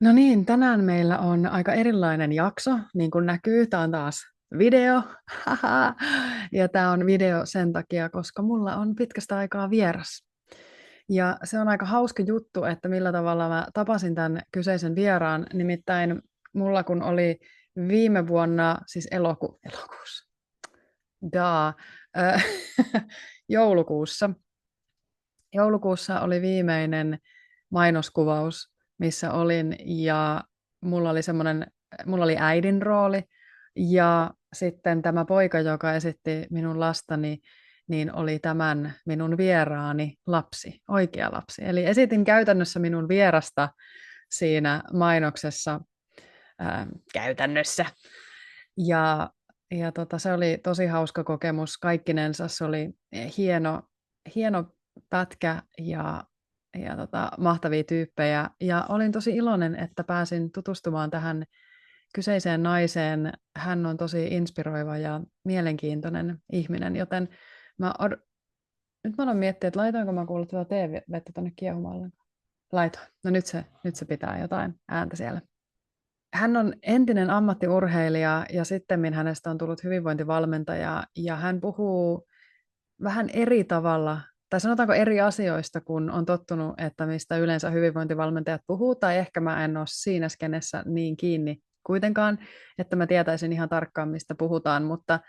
No niin, tänään meillä on aika erilainen jakso, niin kuin näkyy. Tämä on taas video. Haha. Ja tämä on video sen takia, koska mulla on pitkästä aikaa vieras. Ja se on aika hauska juttu, että millä tavalla mä tapasin tämän kyseisen vieraan. Nimittäin mulla kun oli viime vuonna, siis elokuussa, daa, äh, joulukuussa. Joulukuussa oli viimeinen mainoskuvaus, missä olin, ja mulla oli äidin rooli, ja sitten tämä poika, joka esitti minun lastani, niin oli tämän minun vieraani lapsi, oikea lapsi. Eli esitin käytännössä minun vierasta siinä mainoksessa, käytännössä. Se oli tosi hauska kokemus kaikkinensa. Se oli hieno pätkä ja mahtavia tyyppejä. Ja olin tosi iloinen, että pääsin tutustumaan tähän kyseiseen naiseen. Hän on tosi inspiroiva ja mielenkiintoinen ihminen, joten nyt mä aloin miettiä, että laitoinko mä kuulla tätä TV-vettä tuonne kiehumaan. Laitoin. No nyt se pitää jotain ääntä siellä. Hän on entinen ammattiurheilija ja sittemmin hänestä on tullut hyvinvointivalmentaja ja hän puhuu vähän eri tavalla, tai sanotaanko eri asioista, kun on tottunut, että mistä yleensä hyvinvointivalmentajat puhuu, tai ehkä mä en ole siinä skenessä niin kiinni kuitenkaan, että mä tietäisin ihan tarkkaan, mistä puhutaan, mutta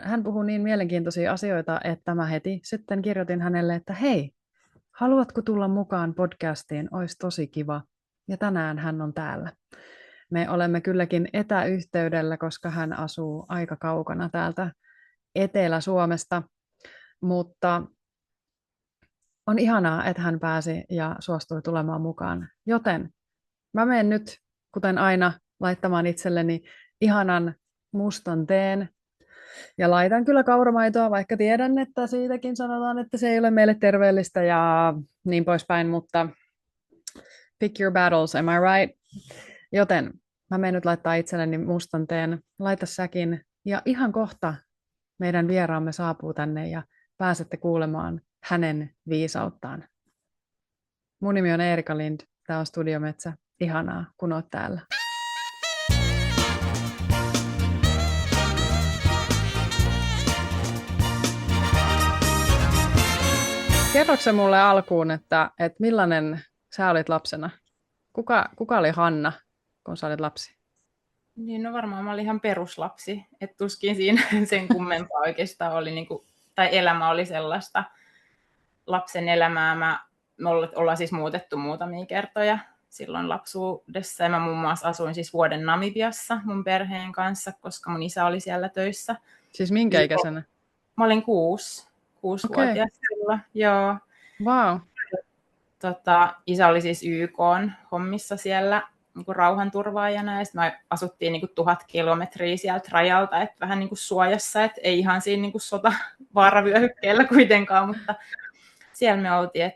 hän puhuu niin mielenkiintoisia asioita, että mä heti sitten kirjoitin hänelle, että hei, haluatko tulla mukaan podcastiin, olisi tosi kiva, ja tänään hän on täällä. Me olemme kylläkin etäyhteydellä, koska hän asuu aika kaukana täältä Etelä-Suomesta, mutta on ihanaa, että hän pääsi ja suostui tulemaan mukaan. Joten mä menen nyt, kuten aina, laittamaan itselleni ihanan mustan teen. Ja laitan kyllä kauramaitoa, vaikka tiedän, että siitäkin sanotaan, että se ei ole meille terveellistä ja niin poispäin, mutta pick your battles, am I right? Joten mä menen nyt laittaa itselleni mustan teen, laita säkin, ja ihan kohta meidän vieraamme saapuu tänne ja pääsette kuulemaan hänen viisauttaan. Mun nimi on Eerika Lind, tää on Studio Metsä. Ihanaa, kun oot täällä. Kerroksä sä mulle alkuun, että millainen sä olit lapsena? Kuka oli Hanna, kun sä olit lapsi? Niin, no varmaan mä olin ihan peruslapsi, että tuskin siinä sen kummempaa oikeastaan oli, niin kuin, tai elämä oli sellaista lapsen elämää. Me ollaan siis muutettu muutamia kertoja silloin lapsuudessa, ja mä muun muassa asuin siis vuoden Namibiassa mun perheen kanssa, koska mun isä oli siellä töissä. Siis minkä ikäisenä? Mä olin 6-vuotias silloin, joo. Wow. Isä oli siis YK:n hommissa siellä niin kuin rauhanturvaajana, ja sitten me asuttiin niin kuin 1000 kilometriä sieltä rajalta, että vähän niin kuin suojassa, että ei ihan siinä niin kuin sotavaaravyöhykkeellä kuitenkaan, mutta siellä me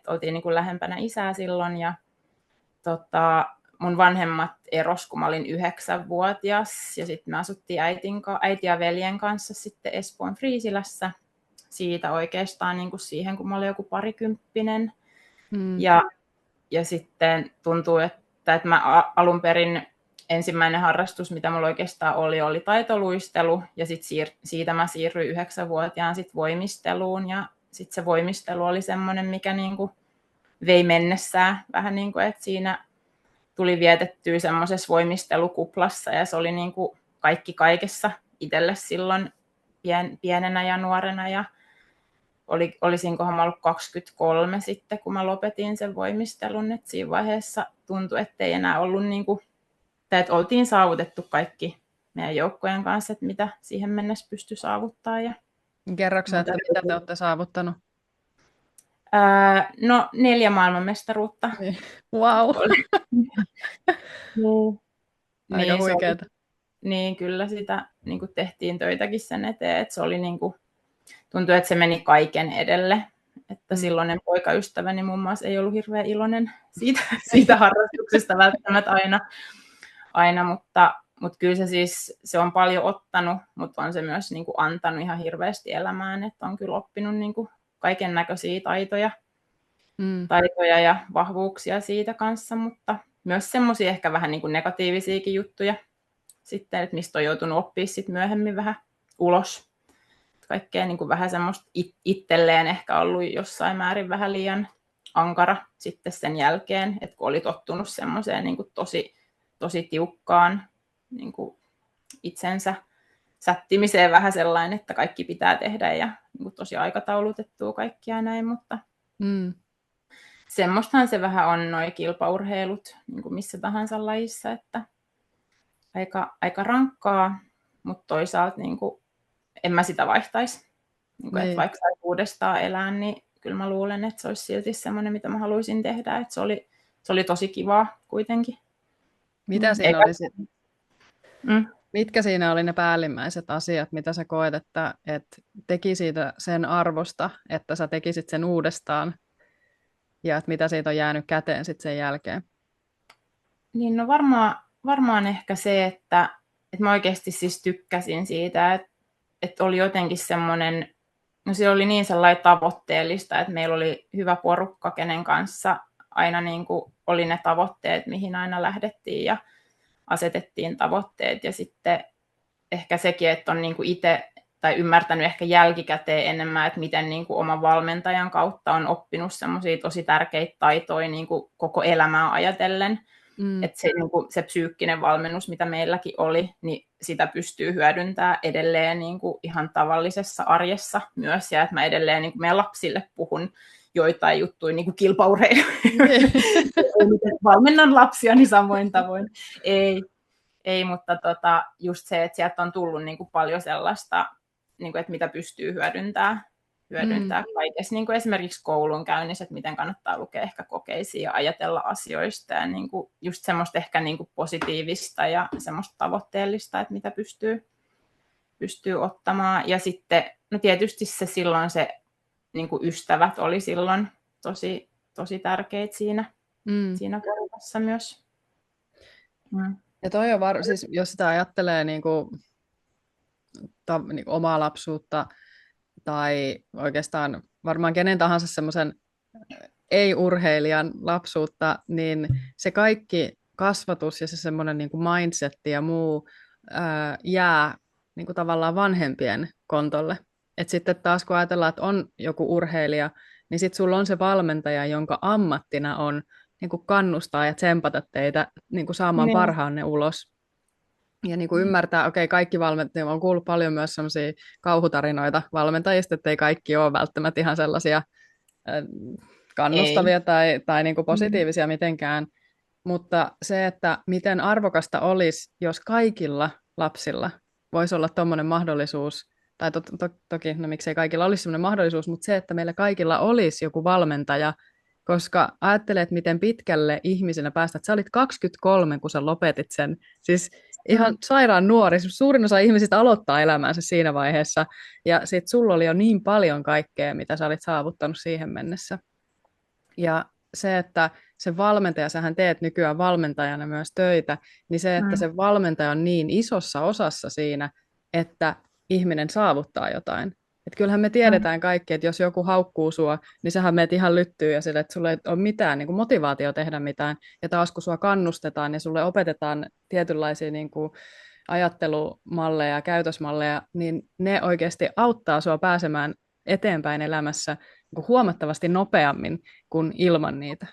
oltiin niin kuin lähempänä isää silloin, ja mun vanhemmat eros, kun mä olin 9-vuotias, ja sitten me asuttiin äiti ja veljen kanssa sitten Espoon Friisilässä, siitä oikeastaan niin kuin siihen, kun mä olin joku parikymppinen. Ja sitten tuntuu, että mä alun perin ensimmäinen harrastus, mitä mulla oikeastaan oli taitoluistelu, ja sitten siitä mä siirryin 9-vuotiaan sit voimisteluun, ja sitten se voimistelu oli semmoinen, mikä niinku vei mennessään vähän niin kuin, että siinä tuli vietettyä semmoisessa voimistelukuplassa, ja se oli niinku kaikki kaikessa itselle silloin pienenä ja nuorena, ja olisinkohan mä ollut 23 sitten, kun mä lopetin sen voimistelun, että siinä vaiheessa tuntui, että ei enää ollut että oltiin saavutettu kaikki meidän joukkojen kanssa, että mitä siihen mennessä pystyi saavuttaa. Kerroksä, että mitä te olette saavuttanut? No 4 maailmanmestaruutta. Wow. Aika Niin, huikeeta. Niin, kyllä sitä niin kuin tehtiin töitäkin sen eteen, että se oli niin kuin, tuntui, että se meni kaiken edelle. Että silloinen poikaystäväni muun muassa ei ollut hirveän iloinen siitä harrastuksesta välttämättä aina, mutta kyllä se siis, se on paljon ottanut, mutta on se myös niin kuin antanut ihan hirveästi elämään, että on kyllä oppinut niin kuin kaiken näköisiä taitoja ja vahvuuksia siitä kanssa, mutta myös semmoisia ehkä vähän niin kuin negatiivisiakin juttuja sitten, että mistä on joutunut oppimaan sitten myöhemmin vähän ulos. Kaikkea niin kuin vähän semmoista itselleen ehkä ollut jossain määrin vähän liian ankara sitten sen jälkeen, että kun oli tottunut semmoiseen niin kuin tosi tiukkaan niin kuin itsensä sättimiseen vähän sellainen, että kaikki pitää tehdä ja niin kuin tosi aikataulutettua kaikkia näin, mutta semmoistahan se vähän on noi kilpaurheilut niin kuin missä tahansa lajissa, että aika rankkaa, mutta toisaalta niin kuin, en mä sitä vaihtaisi. Niin kuin, että vaikka saisi uudestaan elää, niin kyllä mä luulen, että se olisi silti semmoinen, mitä mä haluaisin tehdä. Että se oli tosi kivaa kuitenkin. Mitä siinä oli Mitkä siinä oli ne päällimmäiset asiat, mitä sä koet, että teki siitä sen arvosta, että sä tekisit sen uudestaan, ja että mitä siitä on jäänyt käteen sitten sen jälkeen? Niin no varmaan ehkä se, että mä oikeasti siis tykkäsin siitä, että oli jotenkin semmoinen, no se oli niin sellainen tavoitteellista, että meillä oli hyvä porukka, kenen kanssa aina niin kuin oli ne tavoitteet, mihin aina lähdettiin ja asetettiin tavoitteet ja sitten ehkä sekin, että on niin kuin itse tai ymmärtänyt ehkä jälkikäteen enemmän, että miten niin kuin oman valmentajan kautta on oppinut semmoisia tosi tärkeitä taitoja niin kuin koko elämää ajatellen. Että se, niin kuin, se psyykkinen valmennus, mitä meilläkin oli, niin sitä pystyy hyödyntämään edelleen niin kuin ihan tavallisessa arjessa myös. Ja että mä edelleen niin kuin meidän lapsille puhun joitain juttuja niin kuin kilpaurheilijoille. Valmennan lapsia niin samoin tavoin. Ei, mutta just se, että sieltä on tullut niin kuin paljon sellaista, niin kuin, että mitä pystyy hyödyntämään kaikessa. Niin kuin esimerkiksi koulun käynnissä, että miten kannattaa lukea ehkä kokeisia ja ajatella asioista. Ja niin kuin just semmoista ehkä niin kuin positiivista ja semmoista tavoitteellista, että mitä pystyy ottamaan. Ja sitten no tietysti se silloin se niin kuin ystävät oli silloin tosi tärkeitä siinä porukassa myös. Ja toi on siis, jos sitä ajattelee niin kuin omaa lapsuutta tai oikeastaan varmaan kenen tahansa semmoisen ei-urheilijan lapsuutta, niin se kaikki kasvatus ja se semmoinen niin kuin mindset ja muu jää niin kuin tavallaan vanhempien kontolle. Et sitten taas kun ajatellaan, että on joku urheilija, niin sitten sulla on se valmentaja, jonka ammattina on niin kuin kannustaa ja tsempata teitä niin kuin saamaan parhaanne ulos. Ja niin kuin ymmärtää, kaikki valmentajat, on kuullut paljon myös sellaisia kauhutarinoita valmentajista, että ei kaikki ole välttämättä ihan sellaisia kannustavia tai niin kuin positiivisia mitenkään. Mutta se, että miten arvokasta olisi, jos kaikilla lapsilla voisi olla tuommoinen mahdollisuus, tai toki, no miksei kaikilla olisi sellainen mahdollisuus, mutta se, että meillä kaikilla olisi joku valmentaja, koska ajattelet, miten pitkälle ihmisenä päästät. Sä olit 23, kun sä lopetit sen. Siis ihan sairaan nuori. Suurin osa ihmisistä aloittaa elämäänsä siinä vaiheessa. Ja sit sulla oli jo niin paljon kaikkea, mitä sä olit saavuttanut siihen mennessä. Ja se, että se valmentaja, sähän teet nykyään valmentajana myös töitä, niin se, että se valmentaja on niin isossa osassa siinä, että ihminen saavuttaa jotain. Että kyllähän me tiedetään kaikki, että jos joku haukkuu sua, niin sähän meet ihan lyttyy ja sille, että sulle ei ole mitään niin kuin motivaatio tehdä mitään. Ja taas kun sua kannustetaan ja sulle opetetaan tietynlaisia niin kuin ajattelumalleja ja käytösmalleja, niin ne oikeasti auttaa sua pääsemään eteenpäin elämässä niin kuin huomattavasti nopeammin kuin ilman niitä.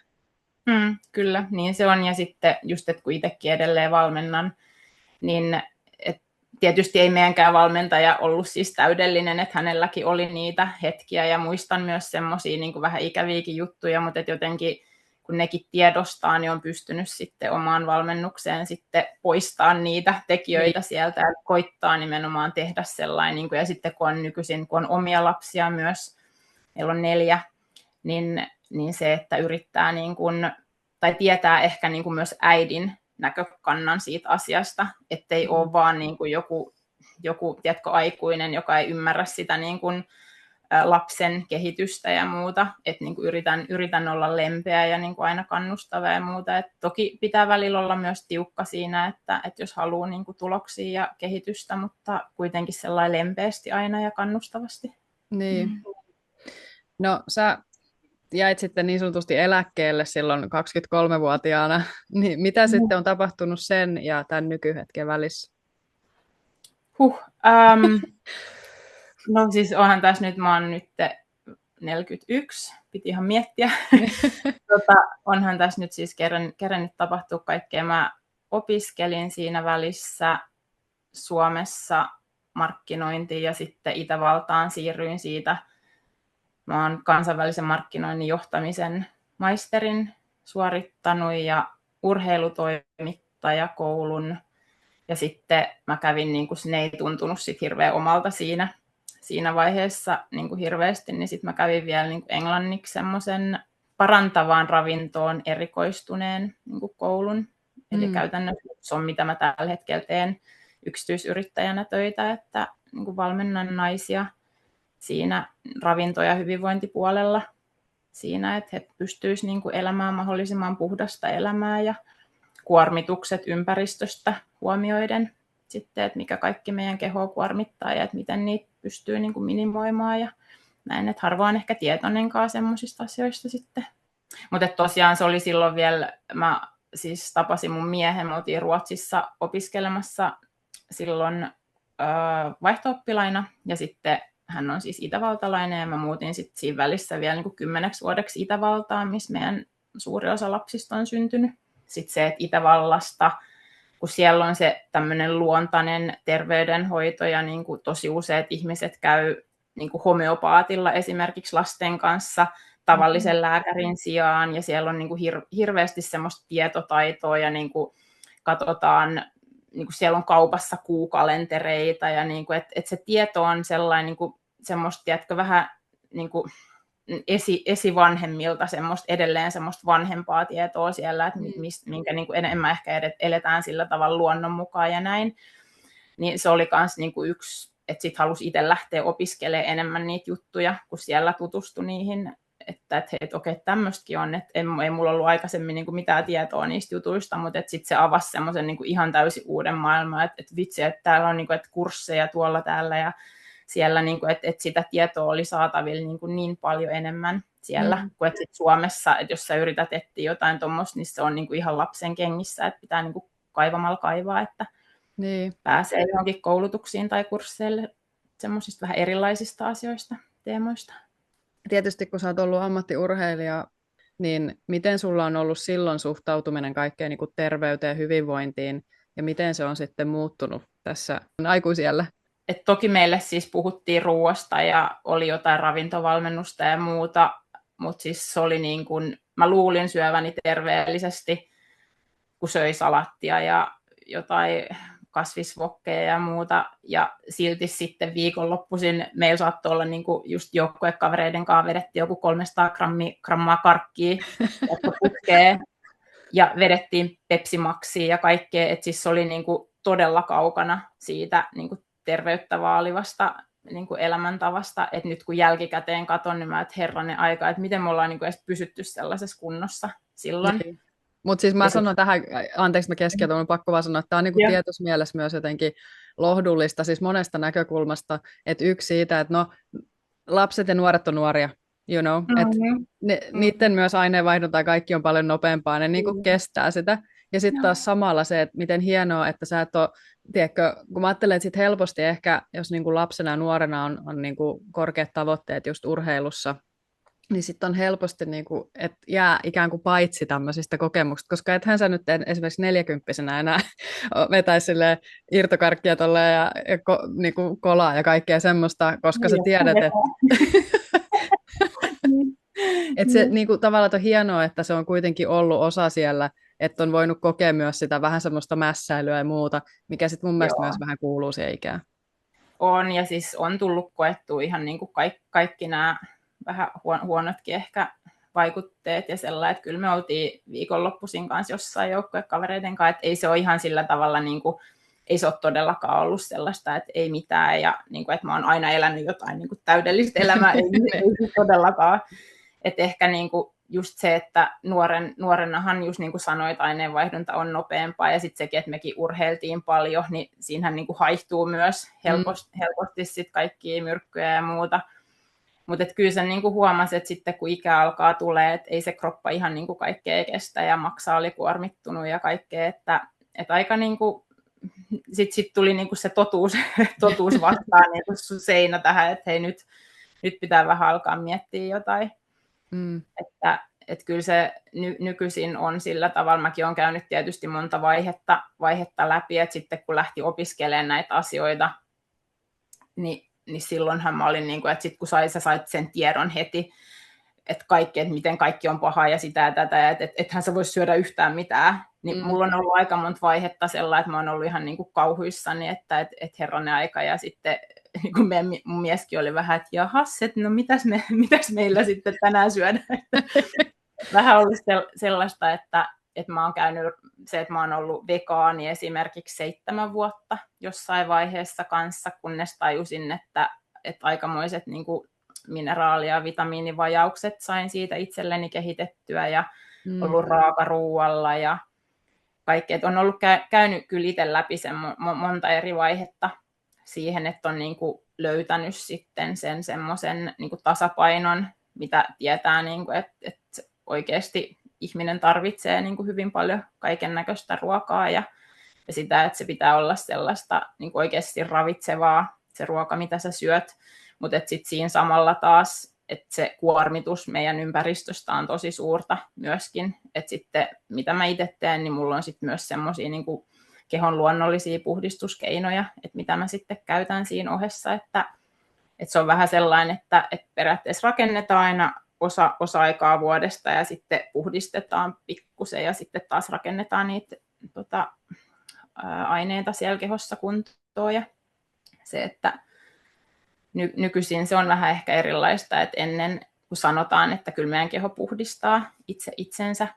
Kyllä, niin se on. Ja sitten just, että kun itsekin edelleen valmennan, niin tietysti ei meidänkään valmentaja ollut siis täydellinen, että hänelläkin oli niitä hetkiä ja muistan myös semmoisia niin kuin vähän ikäviäkin juttuja, mutta jotenkin kun nekin tiedostaa, niin on pystynyt sitten omaan valmennukseen sitten poistaa niitä tekijöitä sieltä ja koittaa nimenomaan tehdä sellainen. Niin kuin, ja sitten kun on nykyisin, kun on omia lapsia myös, meillä on 4, niin se, että yrittää niin kuin, tai tietää ehkä niin kuin myös äidin näkökannan siitä asiasta, ettei ole vaan niin kuin joku tiedätkö, aikuinen, joka ei ymmärrä sitä niin kuin lapsen kehitystä ja muuta, että niin kuin yritän olla lempeä ja niin kuin aina kannustava ja muuta. Et toki pitää välillä olla myös tiukka siinä, että jos haluaa niin kuin tuloksia ja kehitystä, mutta kuitenkin sellainen lempeästi aina ja kannustavasti. Niin. No sä jäit sitten niin sanotusti eläkkeelle silloin 23-vuotiaana, niin mitä sitten on tapahtunut sen ja tämän nykyhetken välissä? Huh. Um, no siis onhan tässä nyt, mä oon nyt 41, piti ihan miettiä. Onhan tässä nyt siis kerännyt tapahtua kaikkea. Mä opiskelin siinä välissä Suomessa markkinointiin ja sitten Itävaltaan siirryin siitä. Mä oon kansainvälisen markkinoinnin johtamisen maisterin suorittanut ja urheilutoimittajakoulun. Ja sitten mä kävin, niin kun ne ei tuntunut sit hirveän omalta siinä vaiheessa niin kuin hirveästi, niin sitten mä kävin vielä niin kuin englanniksi semmoisen parantavaan ravintoon erikoistuneen niin kuin koulun. Eli käytännössä se on, mitä mä tällä hetkellä teen yksityisyrittäjänä töitä, että niin kuin valmennan naisia siinä ravinto- ja hyvinvointipuolella siinä, että he pystyisivät niin kuin elämään mahdollisimman puhdasta elämää ja kuormitukset ympäristöstä huomioiden sitten, että mikä kaikki meidän kehoa kuormittaa ja että miten niitä pystyy niin kuin minimoimaan ja näin, että harvoin ehkä tietoinenkaan semmoisista asioista sitten. Mutta tosiaan se oli silloin vielä, mä siis tapasin mun miehen, me oltiin Ruotsissa opiskelemassa silloin vaihto-oppilaina ja sitten hän on siis itävaltalainen ja mä muutin sitten siinä välissä vielä niin kuin 10 vuodeksi Itävaltaan, missä meidän suuri osa lapsista on syntynyt. Sitten se, että Itävallasta, kun siellä on se tämmöinen luontainen terveydenhoito ja niin kuin tosi useat ihmiset käy niin kuin homeopaatilla esimerkiksi lasten kanssa tavallisen lääkärin sijaan ja siellä on niin kuin hirveästi semmoista tietotaitoa ja niin kuin katsotaan, niin kuin siellä on kaupassa kuukalentereita ja niin kuin, että se tieto on sellainen niin kuin semmoista, tiedätkö, vähän niin kuin esivanhemmilta edelleen semmoista vanhempaa tietoa siellä, että minkä niin kuin enemmän ehkä eletään sillä tavalla luonnon mukaan ja näin. Niin se oli myös niin kuin yksi, että sitten halusi itse lähteä opiskelemaan enemmän niitä juttuja, kun siellä tutustui niihin, että okei, tämmöistäkin on, että ei mulla ollut aikaisemmin niin kuin mitään tietoa niistä jutuista, mutta sitten se avasi semmoisen niin kuin ihan täysin uuden maailman, että vitsi, että täällä on niin kuin, että kursseja tuolla täällä ja siellä, niin kuin, että sitä tietoa oli saatavilla niin paljon enemmän siellä, kuin että sit Suomessa, että jos sä yrität etsiä jotain tuommoista, niin se on niin kuin ihan lapsen kengissä, että pitää niin kuin kaivamalla kaivaa, että pääsee johonkin koulutuksiin tai kursseille semmoisista vähän erilaisista asioista, teemoista. Tietysti kun sä oot ollut ammattiurheilija, niin miten sulla on ollut silloin suhtautuminen kaikkeen niin kuin terveyteen ja hyvinvointiin, ja miten se on sitten muuttunut tässä aikuisiällä? Et toki meille siis puhuttiin ruoasta ja oli jotain ravintovalmennusta ja muuta, mutta siis se oli niin kuin, mä luulin syöväni terveellisesti, kun söi salattia ja jotain kasvisvokkeja ja muuta, ja silti sitten viikonloppuisin meillä saattoi olla niin kuin just joukkuekavereiden kanssa vedettiin joku 300 grammaa karkkia, jotka putkee, ja vedettiin Pepsi Maxia ja kaikkea, että siis se oli niin kuin todella kaukana siitä niin kuin terveyttä vaalivasta niin kuin elämäntavasta, että nyt kun jälkikäteen katson, niin mä, että herranen aika, että miten me ollaan niin kuin edes pysytty sellaisessa kunnossa silloin. Mutta siis mä sanon tähän, anteeksi mä keskeytän, on pakko vaan sanoa, että tämä on niinku tietyssä mielessä myös jotenkin lohdullista, siis monesta näkökulmasta, että yksi siitä, että no lapset ja nuoret on nuoria, you know, että niiden myös aineenvaihdunta ja kaikki on paljon nopeampaa, ne niinku kestää sitä, ja sitten taas samalla se, että miten hienoa, että sä et ole, tiedätkö, kun mä ajattelen, että sit helposti ehkä, jos niinku lapsena ja nuorena on niinku korkeat tavoitteet just urheilussa, niin sitten on helposti, niinku, että jää ikään kuin paitsi tämmöisistä kokemuksista, koska ethän sä nyt esimerkiksi 40-vuotiaana enää vetäisi irtokarkkia ja niinku kolaa ja kaikkea semmoista, koska sä tiedät, että et se niinku, tavallaan on hienoa, että se on kuitenkin ollut osa siellä, että on voinut kokea myös sitä vähän semmoista mässäilyä ja muuta, mikä sitten mun mielestä myös vähän kuuluu siihen ikään. On, ja siis on tullut koettua ihan niin kuin kaikki nämä vähän huonotkin ehkä vaikutteet ja sellainen, että kyllä me oltiin viikonloppuisin kanssa jossain joukkuekavereiden kanssa, että ei se ole ihan sillä tavalla, niin kuin, ei se ole todellakaan ollut sellaista, että ei mitään, ja niin kuin, että mä oon aina elänyt jotain niin kuin täydellistä elämää, ei todellakaan. Että ehkä niin kuin just se, että nuorenahan just niin kuin sanoit, aineenvaihdunta on nopeampaa, ja sitten sekin, että mekin urheiltiin paljon, niin siinähän niin kuin haihtuu myös helposti sit kaikkia myrkkyjä ja muuta. Mutta kyllä sen niin kuin huomasi, että sitten kun ikä alkaa tulee, että ei se kroppa ihan niin kuin kaikkea kestä ja maksa oli kuormittunut ja kaikkea, että aika niin kuin, sit tuli niin kuin se totuus vastaan niin kuin seinä tähän, että hei nyt pitää vähän alkaa miettiä jotain. Että kyllä se nykyisin on sillä tavalla, mäkin olen käynyt tietysti monta vaihetta läpi, että sitten kun lähti opiskelemaan näitä asioita, niin silloinhan mä olin, niin kuin, että sit kun sä sait sen tiedon heti, että miten kaikki on pahaa ja sitä ja tätä, ja ethän sä voisi syödä yhtään mitään, niin mulla on ollut aika monta vaihetta sellainen, että mä oon ollut ihan niin kuin kauhuissani, että herranen aika, ja sitten niin kuin mun mieskin oli vähän, että jahas, että no mitäs meillä sitten tänään syödään. Vähän ollut sellaista, että mä oon käynyt että mä oon ollut vegaani esimerkiksi 7 vuotta jossain vaiheessa kanssa, kunnes tajusin, että aikamoiset niin kuin mineraali- ja vitamiinivajaukset sain siitä itselleni kehitettyä ja ollut raakaruualla ja kaikkea. On ollut käynyt kyllä itse läpi sen monta eri vaihetta siihen, että on niin kuin löytänyt sitten sen semmoisen niin kuin tasapainon, mitä tietää, niin kuin, että oikeasti ihminen tarvitsee niin kuin hyvin paljon kaiken näköistä ruokaa ja sitä, että se pitää olla sellaista niin kuin oikeasti ravitsevaa, se ruoka, mitä sä syöt, mutta sitten siinä samalla taas, että se kuormitus meidän ympäristöstä on tosi suurta myöskin, että sitten mitä mä itse teen, niin mulla on sitten myös semmoisia niin kuin kehon luonnollisia puhdistuskeinoja, että mitä mä sitten käytän siinä ohessa, että se on vähän sellainen, että periaatteessa rakennetaan aina osa aikaa vuodesta ja sitten puhdistetaan pikkusen ja sitten taas rakennetaan niitä aineita siellä kehossa kuntoon. Ja se, että nykyisin se on vähän ehkä erilaista, että ennen kun sanotaan, että kyllä meidän keho puhdistaa itsensä,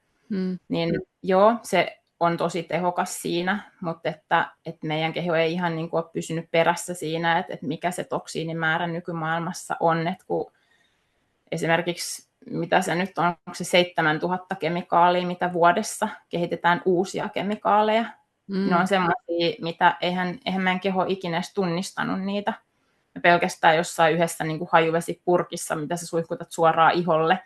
niin joo, se on tosi tehokas siinä, mutta että meidän keho ei ihan niin kuin ole pysynyt perässä siinä, että mikä se toksiinimäärä nykymaailmassa on, että kun esimerkiksi mitä se nyt on, onko se 7000 kemikaalia, mitä vuodessa kehitetään uusia kemikaaleja. Ne on semmoisia, mitä eihän meidän keho ikinä edes tunnistanut niitä. Ja pelkästään jossain yhdessä niin kuin hajuvesipurkissa, mitä sä suihkutat suoraan iholle,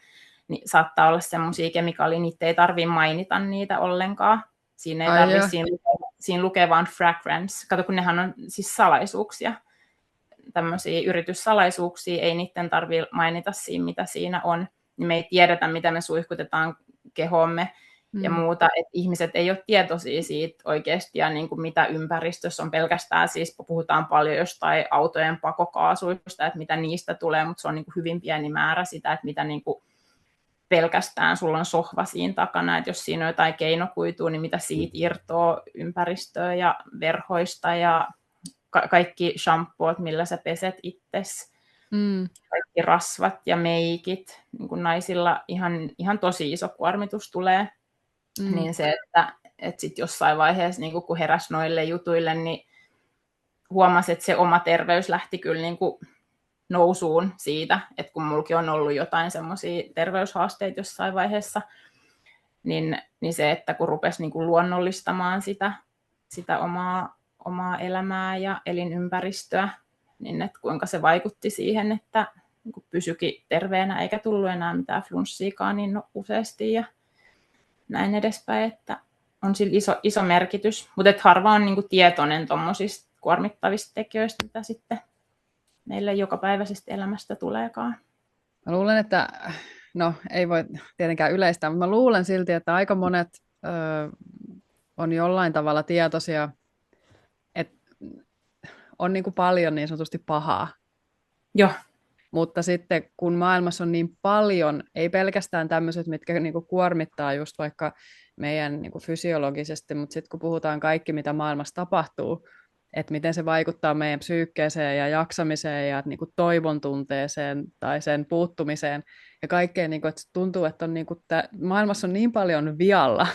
niin saattaa olla semmoisia kemikaaleja, niitä ei tarvitse mainita niitä ollenkaan. Siinä ei tarvitse, siinä lukee vaan fragrance. Kato, kun nehän on siis salaisuuksia. Tämmöisiä yrityssalaisuuksia, ei niiden tarvitse mainita siinä, mitä siinä on. Niin me ei tiedetä, mitä me suihkutetaan kehomme ja muuta. Että ihmiset ei ole tietoisia siitä oikeasti ja niin kuin mitä ympäristössä on pelkästään. Siis puhutaan paljon jostain autojen pakokaasuista, että mitä niistä tulee, mutta se on niin kuin hyvin pieni määrä sitä, että mitä niin kuin pelkästään sulla on sohva siinä takana, että jos siinä on jotain keinokuitua, niin mitä siitä irtoaa ympäristöä ja verhoista ja kaikki shampoot, millä sä peset itsesi, kaikki rasvat ja meikit, niin kuin naisilla ihan tosi iso kuormitus tulee, niin se, että sitten jossain vaiheessa, niin kun heräsi noille jutuille, niin huomasi, että se oma terveys lähti kyllä niin kuin nousuun siitä, että kun mullakin on ollut jotain semmoisia terveyshaasteita jossain vaiheessa, niin se, että kun rupesi niin kuin luonnollistamaan sitä omaa elämää ja elinympäristöä, niin että kuinka se vaikutti siihen, että niin pysyikin terveenä eikä tullut enää mitään flunssiikaan niin useasti ja näin edespäin, että on sillä iso merkitys, mutta harva on niin kuin tietoinen tuommoisista kuormittavista tekijöistä, mitä sitten meille jokapäiväisestä elämästä tuleekaan. Mä luulen, että, no ei voi tietenkään yleistää, mutta mä luulen silti, että aika monet on jollain tavalla tietoisia, että on niin kuin paljon niin sanotusti pahaa. Joo. Mutta sitten kun maailmassa on niin paljon, ei pelkästään tämmöiset, mitkä niin kuin kuormittaa just vaikka meidän niin kuin fysiologisesti, mutta sitten kun puhutaan kaikki, mitä maailmassa tapahtuu, että miten se vaikuttaa meidän psyykkeeseen ja jaksamiseen ja niin kuin toivon tunteeseen tai sen puuttumiseen ja kaikkeen, niin kuin, että tuntuu, että on, niin kuin, maailmassa on niin paljon vialla,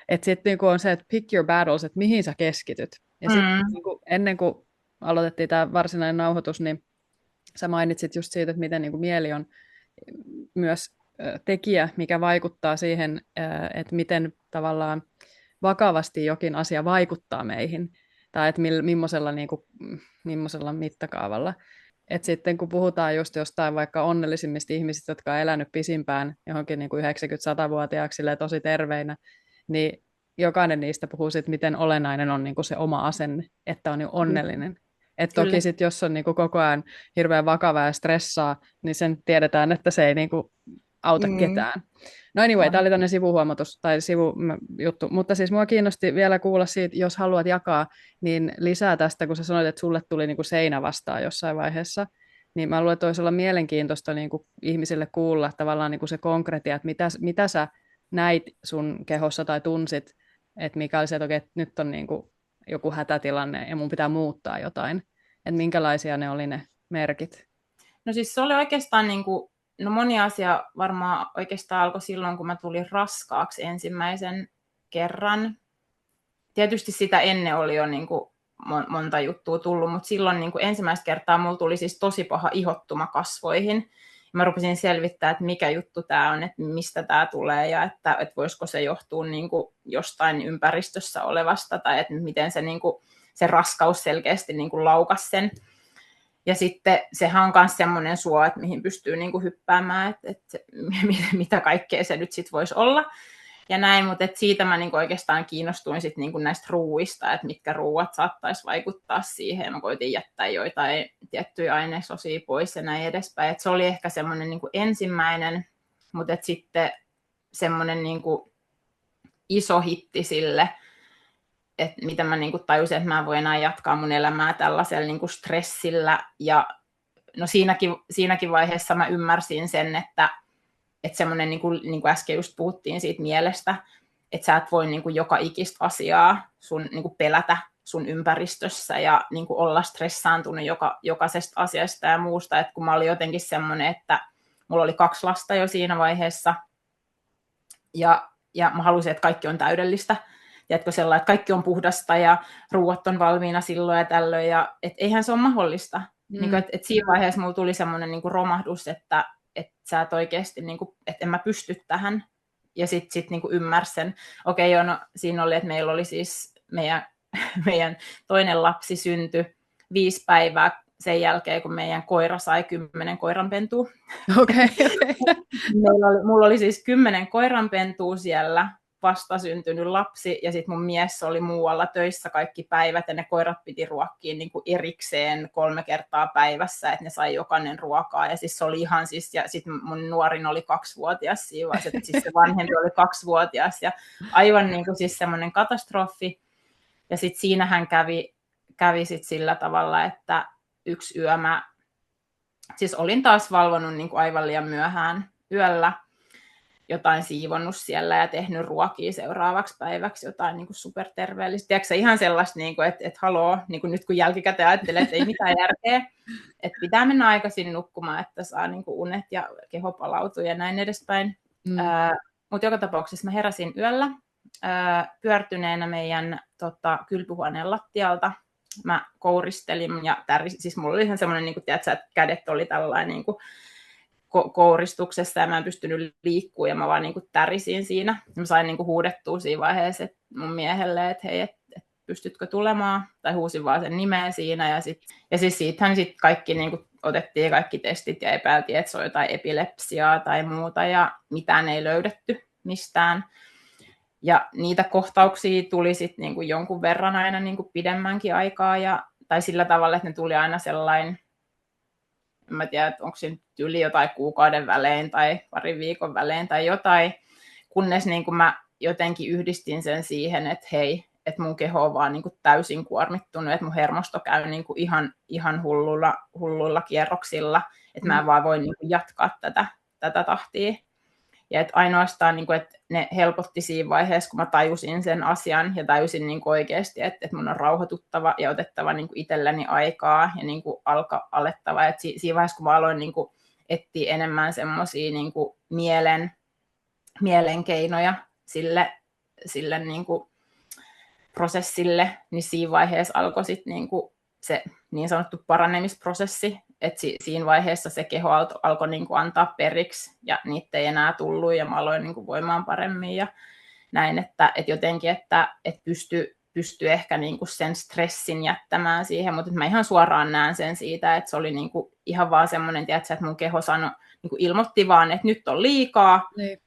että sitten niin on se, että pick your battles, että mihin sä keskityt. Ja sitten niin ennen kuin aloitettiin tämä varsinainen nauhoitus, niin sä mainitsit just siitä, että miten niin kuin mieli on myös tekijä, mikä vaikuttaa siihen, että miten tavallaan vakavasti jokin asia vaikuttaa meihin, tai että millaisella, niin kuin, millaisella mittakaavalla. Et sitten kun puhutaan just jostain vaikka onnellisimmista ihmisistä, jotka on elänyt pisimpään johonkin niin kuin 90-100-vuotiaaksi silleen tosi terveinä, niin jokainen niistä puhuu siitä, miten olennainen on niin kuin se oma asenne, että on niin onnellinen. Et Kyllä. toki sitten, jos on niin kuin koko ajan hirveän vakava ja stressaa, niin sen tiedetään, että se ei niin kuin auta ketään. No anyway, tämä oli tämmöinen sivuhuomatus tai sivujuttu, mutta siis mua kiinnosti vielä kuulla siitä, jos haluat jakaa, niin lisää tästä, kun sä sanoit, että sulle tuli niin kuin seinä vastaan jossain vaiheessa, niin mä luulen, että olisi olla mielenkiintoista niin kuin ihmisille kuulla tavallaan niin kuin se konkretia, että mitä sä näit sun kehossa tai tunsit, että mikä oli se, että, okei, että nyt on niin kuin joku hätätilanne ja mun pitää muuttaa jotain, että minkälaisia ne oli ne merkit? No siis se oli oikeastaan niin kuin, no moni asia varmaan oikeastaan alkoi silloin, kun mä tulin raskaaksi ensimmäisen kerran. Tietysti sitä ennen oli jo niin kuin monta juttua tullut, mutta silloin niin kuin ensimmäistä kertaa mulla tuli siis tosi paha ihottuma kasvoihin. Mä rupesin selvittämään, että mikä juttu tämä on, että mistä tämä tulee ja että voisiko se johtua niin kuin jostain ympäristössä olevasta tai että miten se, niin kuin, se raskaus selkeästi niin kuin laukasi sen. Ja sitten sehän on myös semmoinen suo, että mihin pystyy niin kuin hyppäämään, että mitä kaikkea se nyt sitten voisi olla. Ja näin, mutta siitä mä niinku oikeastaan kiinnostuin sit niinku näistä ruuista, että mitkä ruuat saattaisi vaikuttaa siihen. Mä koitin jättää joitain tiettyjä ainesosia pois ja näin edespäin. Et se oli ehkä semmoinen niinku ensimmäinen, mutta sitten semmoinen niinku iso hitti sille, että mitä mä niinku tajusin, että mä en voi enää jatkaa mun elämää tällaisella niinku stressillä. Ja no siinäkin vaiheessa mä ymmärsin sen, että semmoinen, niin kuin äsken just puhuttiin siitä mielestä, että sä et voi niin kuin joka ikistä asiaa sun, niin kuin pelätä sun ympäristössä ja niin kuin olla stressaantunut jokaisesta asiasta ja muusta. Et kun mä olin jotenkin semmoinen, että mulla oli 2 lasta jo siinä vaiheessa ja mä halusin, että kaikki on täydellistä. Tiedätkö sellainen, että kaikki on puhdasta ja ruuat on valmiina silloin ja tällöin. Ja eihän se ole mahdollista. Niin kuin, että siinä vaiheessa mulla tuli semmoinen niin kuin romahdus, että sä et oikeasti, niin kuin, että en mä pysty tähän. Ja sitten niin kuin ymmärsin sen. Okei, no, siinä oli, että meillä oli siis meidän toinen lapsi syntyi 5 päivää sen jälkeen, kun meidän koira sai 10 koiranpentua. Okay. Mulla oli siis 10 koiranpentua siellä, vastasyntynyt lapsi, ja sitten mun mies oli muualla töissä kaikki päivät, ja ne koirat piti ruokkia niin kuin erikseen 3 kertaa päivässä, että ne sai jokainen ruokaa, ja siis se oli ihan siis, ja sitten mun nuorin oli 2-vuotias siinä vaiheessa, että siis se vanhempi oli 2-vuotias, ja aivan niin kuin siis semmoinen katastrofi, ja sitten siinähän kävi sit sillä tavalla, että yksi yö mä siis olin taas valvonut niin kuin aivan liian myöhään yöllä, jotain siivonnut siellä ja tehnyt ruokia seuraavaksi päiväksi, jotain niin kuin superterveellistä. Tiedätkö ihan sellaista, niin kuin, että haloo, niin kuin nyt kun jälkikäteen ajattelee, että ei mitään järkeä, että pitää mennä aikaisin nukkumaan, että saa niin kuin unet ja keho palautuu ja näin edespäin. Mutta joka tapauksessa mä heräsin yöllä pyörtyneenä meidän kylpyhuoneen lattialta. Mä kouristelin ja siis mulla oli ihan semmoinen, niin kuin, tiedätkö, että kädet oli tällainen niin kuin kouristuksessa ja mä en pystynyt liikkua ja mä vaan niin kuin tärisin siinä. Mä sain niin kuin huudettua siinä vaiheessa mun miehelle, että hei, pystytkö tulemaan, tai huusin vaan sen nimeä siinä. Ja siis siitähän sit kaikki niin kuin otettiin kaikki testit ja epäiltiin, että se on jotain epilepsiaa tai muuta ja mitään ei löydetty mistään. Ja niitä kohtauksia tuli sitten niin kuin jonkun verran aina niin kuin pidemmänkin aikaa tai sillä tavalla, että ne tuli aina sellainen, en mä tiedä, onko siinä yli jotain kuukauden välein tai parin viikon välein tai jotain, kunnes niin kuin mä jotenkin yhdistin sen siihen, että hei, että mun keho on vaan niin kuin täysin kuormittunut, että mun hermosto käy niin kuin ihan hulluilla kierroksilla, että mä en vaan voi niin kuin jatkaa tätä tahtia. Ja että ainoastaan, niin kuin, että ne helpotti siinä vaiheessa, kun mä tajusin sen asian ja tajusin niin kuin oikeasti, että mun on rauhoituttava ja otettava niin kuin itselleni aikaa ja niin kuin alettava. Että siinä vaiheessa, kun mä aloin niin kuin etsiä enemmän semmoisia niin kuin mielen keinoja sille niin kuin prosessille, niin siinä vaiheessa alkoi sitten niin kuin se niin sanottu paranemisprosessi, että siinä vaiheessa se keho alkoi niin kuin antaa periksi ja niitä ei enää tullut ja mä aloin niin kuin voimaan paremmin ja näin, että jotenkin, että pystyy ehkä niin kuin sen stressin jättämään siihen, mutta mä ihan suoraan näen sen siitä, että se oli niin kuin ihan vaan semmoinen, tiedätkö, että mun keho niin kuin ilmoitti vaan, että nyt on liikaa, Niin.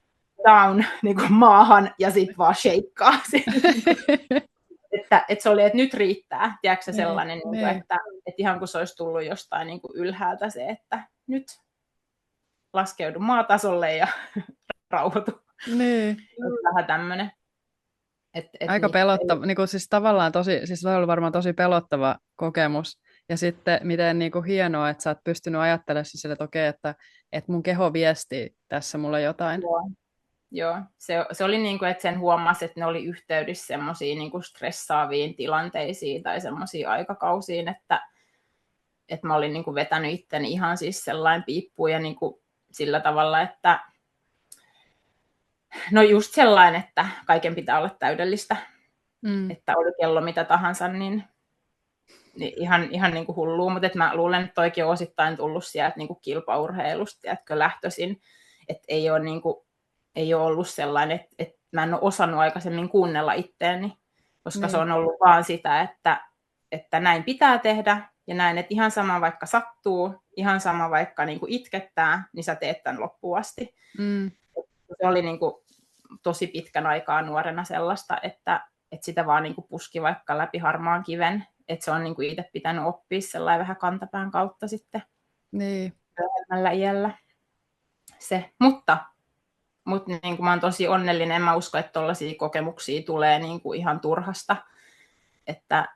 down niin kuin maahan ja sitten vaan shakeaa. että se oli, että nyt riittää, tiedätkö sellainen, niin kuin, että ihan kuin se olisi tullut jostain niin kuin ylhäältä se, että nyt laskeudu maatasolle ja rauhoitu. Niin. Vähän tämmöinen. Aika pelottava, niin kuin, siis tavallaan siis se oli varmaan tosi pelottava kokemus. Ja sitten miten niin kuin hienoa, että sä oot pystynyt ajattelemaan sille, että okei, että mun keho viestii tässä mulle jotain. Joo. Se oli niin kuin, että sen huomasi, että ne oli yhteydessä semmoisiin niin kuin stressaaviin tilanteisiin tai semmoisiin aikakausiin, että mä olin niin kuin vetänyt itteni ihan siis sellainen piippuun ja niin kuin sillä tavalla, että no just sellainen, että kaiken pitää olla täydellistä, että oli kello mitä tahansa, niin ihan niin kuin hullua, mutta mä luulen, että toikin on osittain tullut sieltä niin kuin kilpaurheilusta, tiedätkö, lähtöisin, että ei ole ollut sellainen, että mä en ole osannut aikaisemmin kuunnella itteeni, koska se on ollut vaan sitä, että näin pitää tehdä, ja näin, että ihan sama vaikka sattuu, ihan sama vaikka niin kuin itkettää, niin sä teet tämän loppuun asti. Se oli niin kuin tosi pitkän aikaa nuorena sellaista, että sitä vaan niin kuin puski vaikka läpi harmaan kiven, että se on niin kuin itse pitänyt oppia sellainen vähän kantapään kautta sitten myöhemmällä iällä. Mutta niin kuin mä oon tosi onnellinen, en mä usko, että tollaisia kokemuksia tulee niin kuin ihan turhasta, että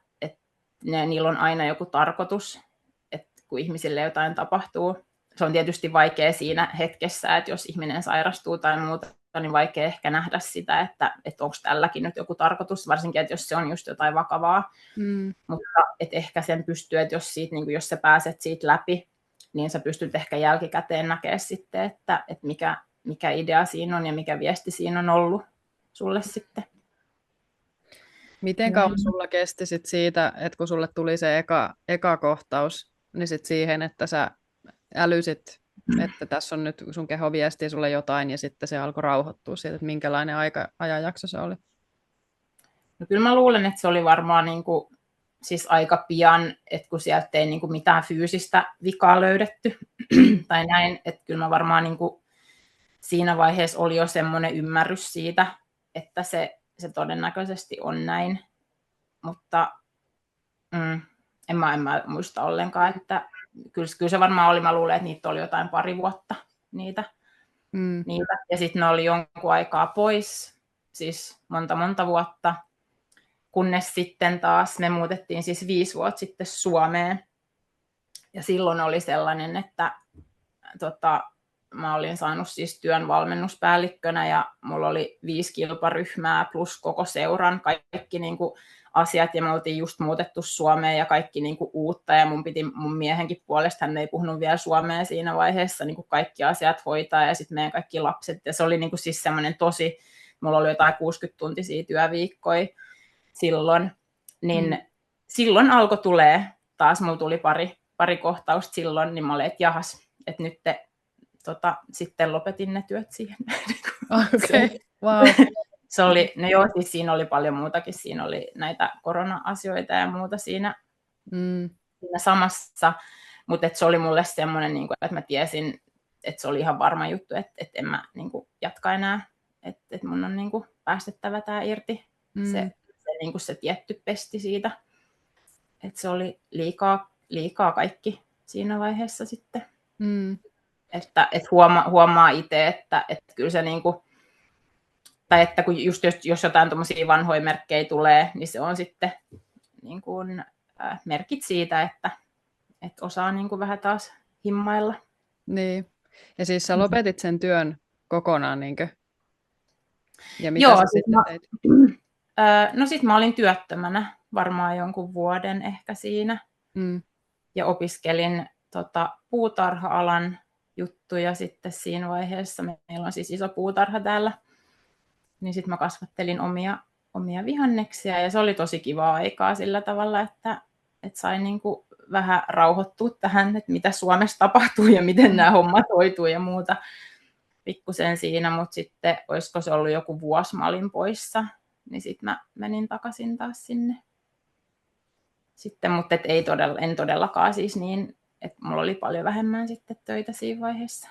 niillä on aina joku tarkoitus, että kun ihmisille jotain tapahtuu. Se on tietysti vaikea siinä hetkessä, että jos ihminen sairastuu tai muuta, niin vaikea ehkä nähdä sitä, että onko tälläkin nyt joku tarkoitus, varsinkin, että jos se on just jotain vakavaa. Mutta että ehkä sen pystyy, että jos sä pääset siitä läpi, niin sä pystyt ehkä jälkikäteen näkemään sitten, että mikä idea siinä on ja mikä viesti siinä on ollut sulle sitten. Miten kauan sulla kesti sit siitä, että kun sulle tuli se eka kohtaus, niin sit siihen, että sä älysit, että tässä on nyt sun keho viestii sulle jotain, ja sitten se alkoi rauhoittua siitä, että minkälainen ajanjakso se oli? No kyllä mä luulen, että se oli varmaan niin kuin, siis aika pian, että kun sieltä ei niin kuin mitään fyysistä vikaa löydetty tai näin, että kyllä mä varmaan niin kuin siinä vaiheessa oli jo semmoinen ymmärrys siitä, että se todennäköisesti on näin, mutta en mä muista ollenkaan, että kyllä se varmaan oli, mä luulen, että niitä oli jotain pari vuotta niitä. Ja sitten ne oli jonkun aikaa pois, siis monta vuotta, kunnes sitten taas me muutettiin siis 5 vuotta sitten Suomeen. Ja silloin oli sellainen, että mä olin saanut siis työn valmennuspäällikkönä ja mulla oli 5 kilparyhmää plus koko seuran kaikki niin kuin asiat ja me oltiin just muutettu Suomeen ja kaikki niin kuin uutta ja mun miehenkin puolesta, hän ei puhunut vielä suomea siinä vaiheessa, niin kuin kaikki asiat hoitaa ja sitten meidän kaikki lapset ja se oli niin kuin siis semmoinen tosi, mulla oli jotain 60-tuntisia työviikkoja silloin, niin silloin alkoi tulee, taas mulla tuli pari kohtausta silloin, niin mä olin, että jahas, että nyt sitten lopetin ne työt siihen. Okei, wow. Se oli, no joo, siis siinä oli paljon muutakin, siinä oli näitä korona-asioita ja muuta siinä samassa, mutta se oli mulle semmoinen, niin että mä tiesin, että se oli ihan varma juttu, että en mä niin kuin, jatka enää, että mun on niin kuin, päästettävä tää irti, se tietty pesti siitä, että se oli liikaa kaikki siinä vaiheessa sitten. Että huomaa itse, että kyllä se niinku, tai että kun just jos jotain tuommoisia vanhoja merkkejä tulee, niin se on sitten niin kuin, merkit siitä, että osaa niin kuin vähän taas himmailla. Niin. Ja siis sä lopetit sen työn kokonaan, niinkö? Ja mitä Joo, sä sitten teit? No sit mä olin työttömänä varmaan jonkun vuoden ehkä siinä. Ja opiskelin puutarha-alan juttuja sitten siinä vaiheessa. Meillä on siis iso puutarha täällä. Niin sitten mä kasvattelin omia vihanneksia ja se oli tosi kivaa aikaa sillä tavalla, että sain niinku vähän rauhoittua tähän, että mitä Suomessa tapahtuu ja miten nämä hommat hoituu ja muuta pikkusen siinä, mutta sitten olisiko se ollut joku vuosi, mä olin poissa niin sitten mä menin takaisin taas sinne. Sitten, mutta en todellakaan siis niin, että mulla oli paljon vähemmän sitten töitä siinä vaiheessa.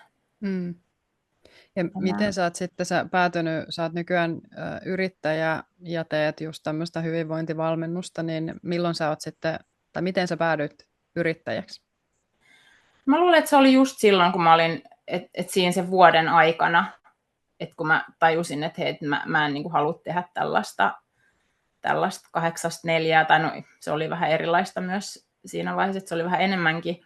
Ja miten sä oot päätynyt, sä oot nykyään yrittäjä ja teet just tämmöistä hyvinvointivalmennusta, niin milloin sä oot sitten, tai miten sä päädyit yrittäjäksi? Mä luulen, että se oli just silloin, kun mä olin, että siinä sen vuoden aikana, että kun mä tajusin, että hei, mä en niin kuin halua tehdä tällaista 8-4, tai no se oli vähän erilaista myös siinä vaiheessa, että se oli vähän enemmänkin,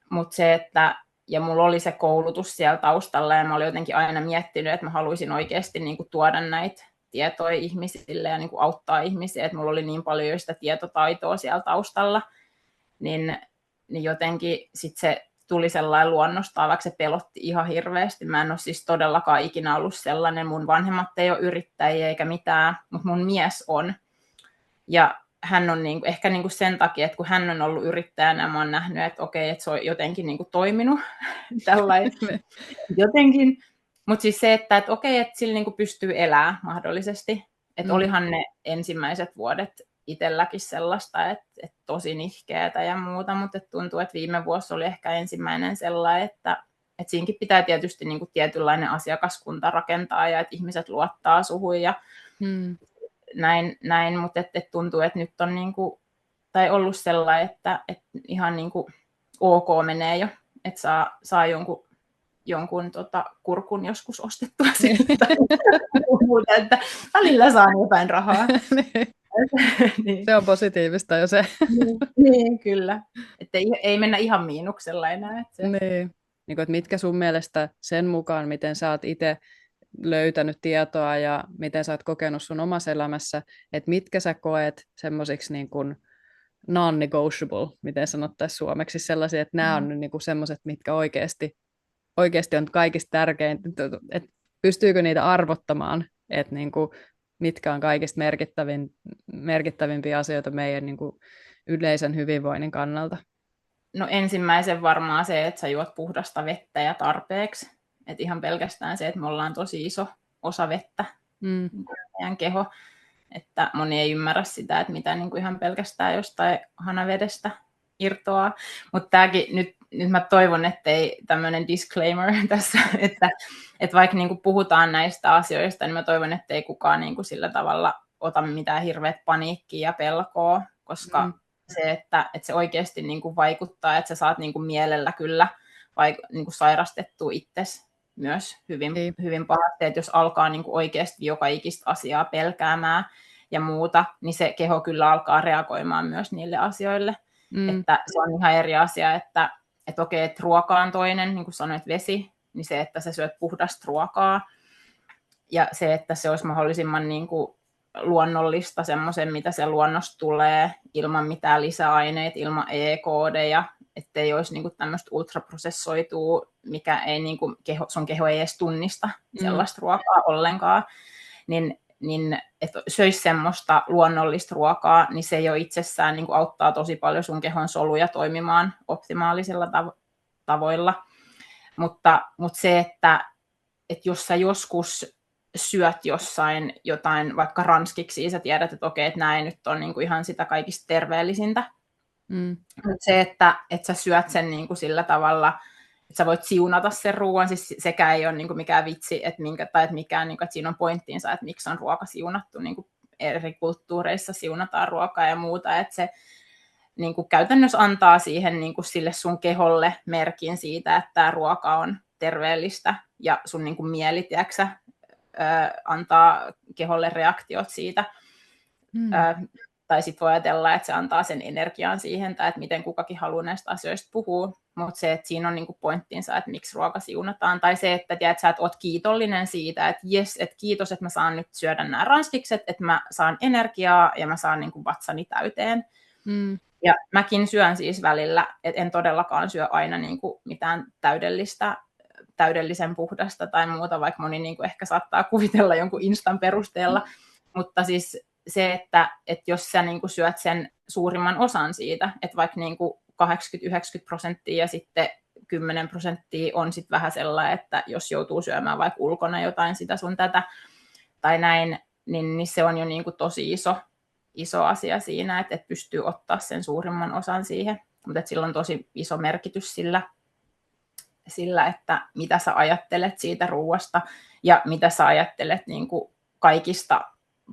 mutta se, että ja mulla oli se koulutus siellä taustalla, ja mä olin jotenkin aina miettinyt, että mä haluaisin oikeasti niin kuin tuoda näitä tietoja ihmisille ja niin kuin auttaa ihmisiä, että mulla oli niin paljon sitä tietotaitoa siellä taustalla, niin jotenkin sit se tuli sellainen luonnostaan, vaikka se pelotti ihan hirveästi. Mä en ole siis todellakaan ikinä ollut sellainen. Mun vanhemmat ei ole yrittäjiä eikä mitään, mutta mun mies on. Ja hän on ehkä sen takia, että kun hän on ollut yrittäjänä, mä oon nähnyt, että okei, että se on jotenkin toiminut tällainen jotenkin. Mutta siis se, että okei, että sillä pystyy elämään mahdollisesti. Että olihan ne ensimmäiset vuodet itselläkin sellaista, että tosi nihkeätä ja muuta, mutta tuntuu, että viime vuosi oli ehkä ensimmäinen sellainen, että siinäkin pitää tietysti tietynlainen asiakaskunta rakentaa ja että ihmiset luottaa suhun ja näin, mutta tuntuu, että nyt on tai ollut sellainen, että ihan ok menee jo, että saa jonkun kurkun joskus ostettua siitä, että välillä saa jotain rahaa. Niin. Se on positiivista jo se. Niin, kyllä. Että ei mennä ihan miinuksella enää. Että niin kuin, että mitkä sun mielestä sen mukaan, miten sä oot itse löytänyt tietoa ja miten sä oot kokenut sun omassa elämässä, että mitkä sä koet semmoisiksi niin kuin non-negotiable, miten sanottaisiin suomeksi, sellaisia, että nämä on niin kuin semmoiset, mitkä oikeasti on kaikista tärkeintä, että pystyykö niitä arvottamaan, että niin kuin, mitkä on kaikista merkittävimpiä asioita meidän niin kuin yleisen hyvinvoinnin kannalta? No ensimmäisen varmaan se, että sä juot puhdasta vettä ja tarpeeksi. Et ihan pelkästään se, että me ollaan tosi iso osa vettä, meidän keho. Että moni ei ymmärrä sitä, että mitä ihan pelkästään jostain hanavedestä irtoaa. Mutta tämäkin nyt mä toivon, ettei tämmöinen disclaimer tässä, että vaikka puhutaan näistä asioista, niin mä toivon, ettei kukaan sillä tavalla ota mitään hirveät paniikkia ja pelkoa, koska se, että se oikeasti vaikuttaa, että sä saat mielellä kyllä sairastettua itsesi myös hyvin pahasti, että jos alkaa oikeasti joka ikistä asiaa pelkäämään ja muuta, niin se keho kyllä alkaa reagoimaan myös niille asioille. Että se on ihan eri asia, että okei, että ruoka on toinen, niin kuin sanoit, vesi, niin se, että sä syöt puhdasta ruokaa ja se, että se olisi mahdollisimman luonnollista, semmoisen, mitä se luonnosta tulee, ilman mitään lisäaineita, ilman E-koodeja, ettei olisi tämmöistä ultraprosessoitua, mikä ei sun keho ei edes tunnista sellaista ruokaa ollenkaan, niin että söisi semmoista luonnollista ruokaa, niin se jo itsessään auttaa tosi paljon sun kehon soluja toimimaan optimaalisilla tavoilla. Mutta se, että jos sä joskus syöt jossain jotain vaikka ranskiksi, sä tiedät, että okei, että näin nyt on ihan sitä kaikista terveellisintä. Mutta se, että sä syöt sen sillä tavalla, että sä voit siunata sen ruoan, siis sekä ei ole mikään vitsi, että siinä on pointtiinsa, että miksi on ruoka siunattu, eri kulttuureissa siunataan ruokaa ja muuta, että se käytännössä antaa siihen sille sun keholle merkin siitä, että tämä ruoka on terveellistä ja sun mieli, tiedätkö, antaa keholle reaktiot siitä. Tai sitten voi ajatella, että se antaa sen energian siihen, tai että miten kukakin haluaa näistä asioista puhua, mutta se, että siinä on pointtinsa, että miksi ruoka siunataan, tai se, että tiedät, sä oot kiitollinen siitä, että jes, että kiitos, että mä saan nyt syödä nämä ranskikset, että mä saan energiaa ja mä saan vatsani täyteen. Ja mäkin syön siis välillä, että en todellakaan syö aina mitään täydellisen puhdasta tai muuta, vaikka moni ehkä saattaa kuvitella jonkun instan perusteella, mutta siis se, että jos sä syöt sen suurimman osan siitä, että vaikka 80-90% ja sitten 10% on sitten vähän sellainen, että jos joutuu syömään vaikka ulkona jotain sitä sun tätä tai näin, niin se on jo niin kuin tosi iso asia siinä, että pystyy ottaa sen suurimman osan siihen. Mutta sillä on tosi iso merkitys sillä, että mitä sä ajattelet siitä ruuasta ja mitä sä ajattelet niin kuin kaikista,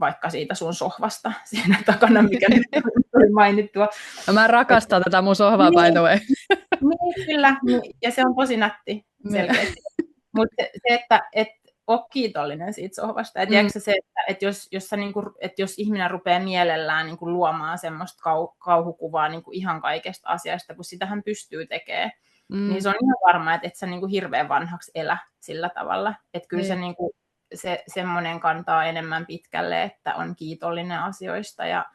vaikka siitä sun sohvasta siinä takana, mikä nyt oli mainittua. No, mä rakastan tätä mun sohvaa, by the way. Niin, kyllä, ja se on tosi nätti selkeästi. Mutta se, että ole kiitollinen siitä sohvasta. Se, että jos ihminen rupeaa mielellään niin kuin luomaan semmoista kauhukuvaa niin kuin ihan kaikesta asiasta, kun sitähän pystyy tekemään, niin se on ihan varma, että et sä niin kuin hirveän vanhaksi elä sillä tavalla. Että kyllä se, niin kuin, se semmoinen kantaa enemmän pitkälle, että on kiitollinen asioista ja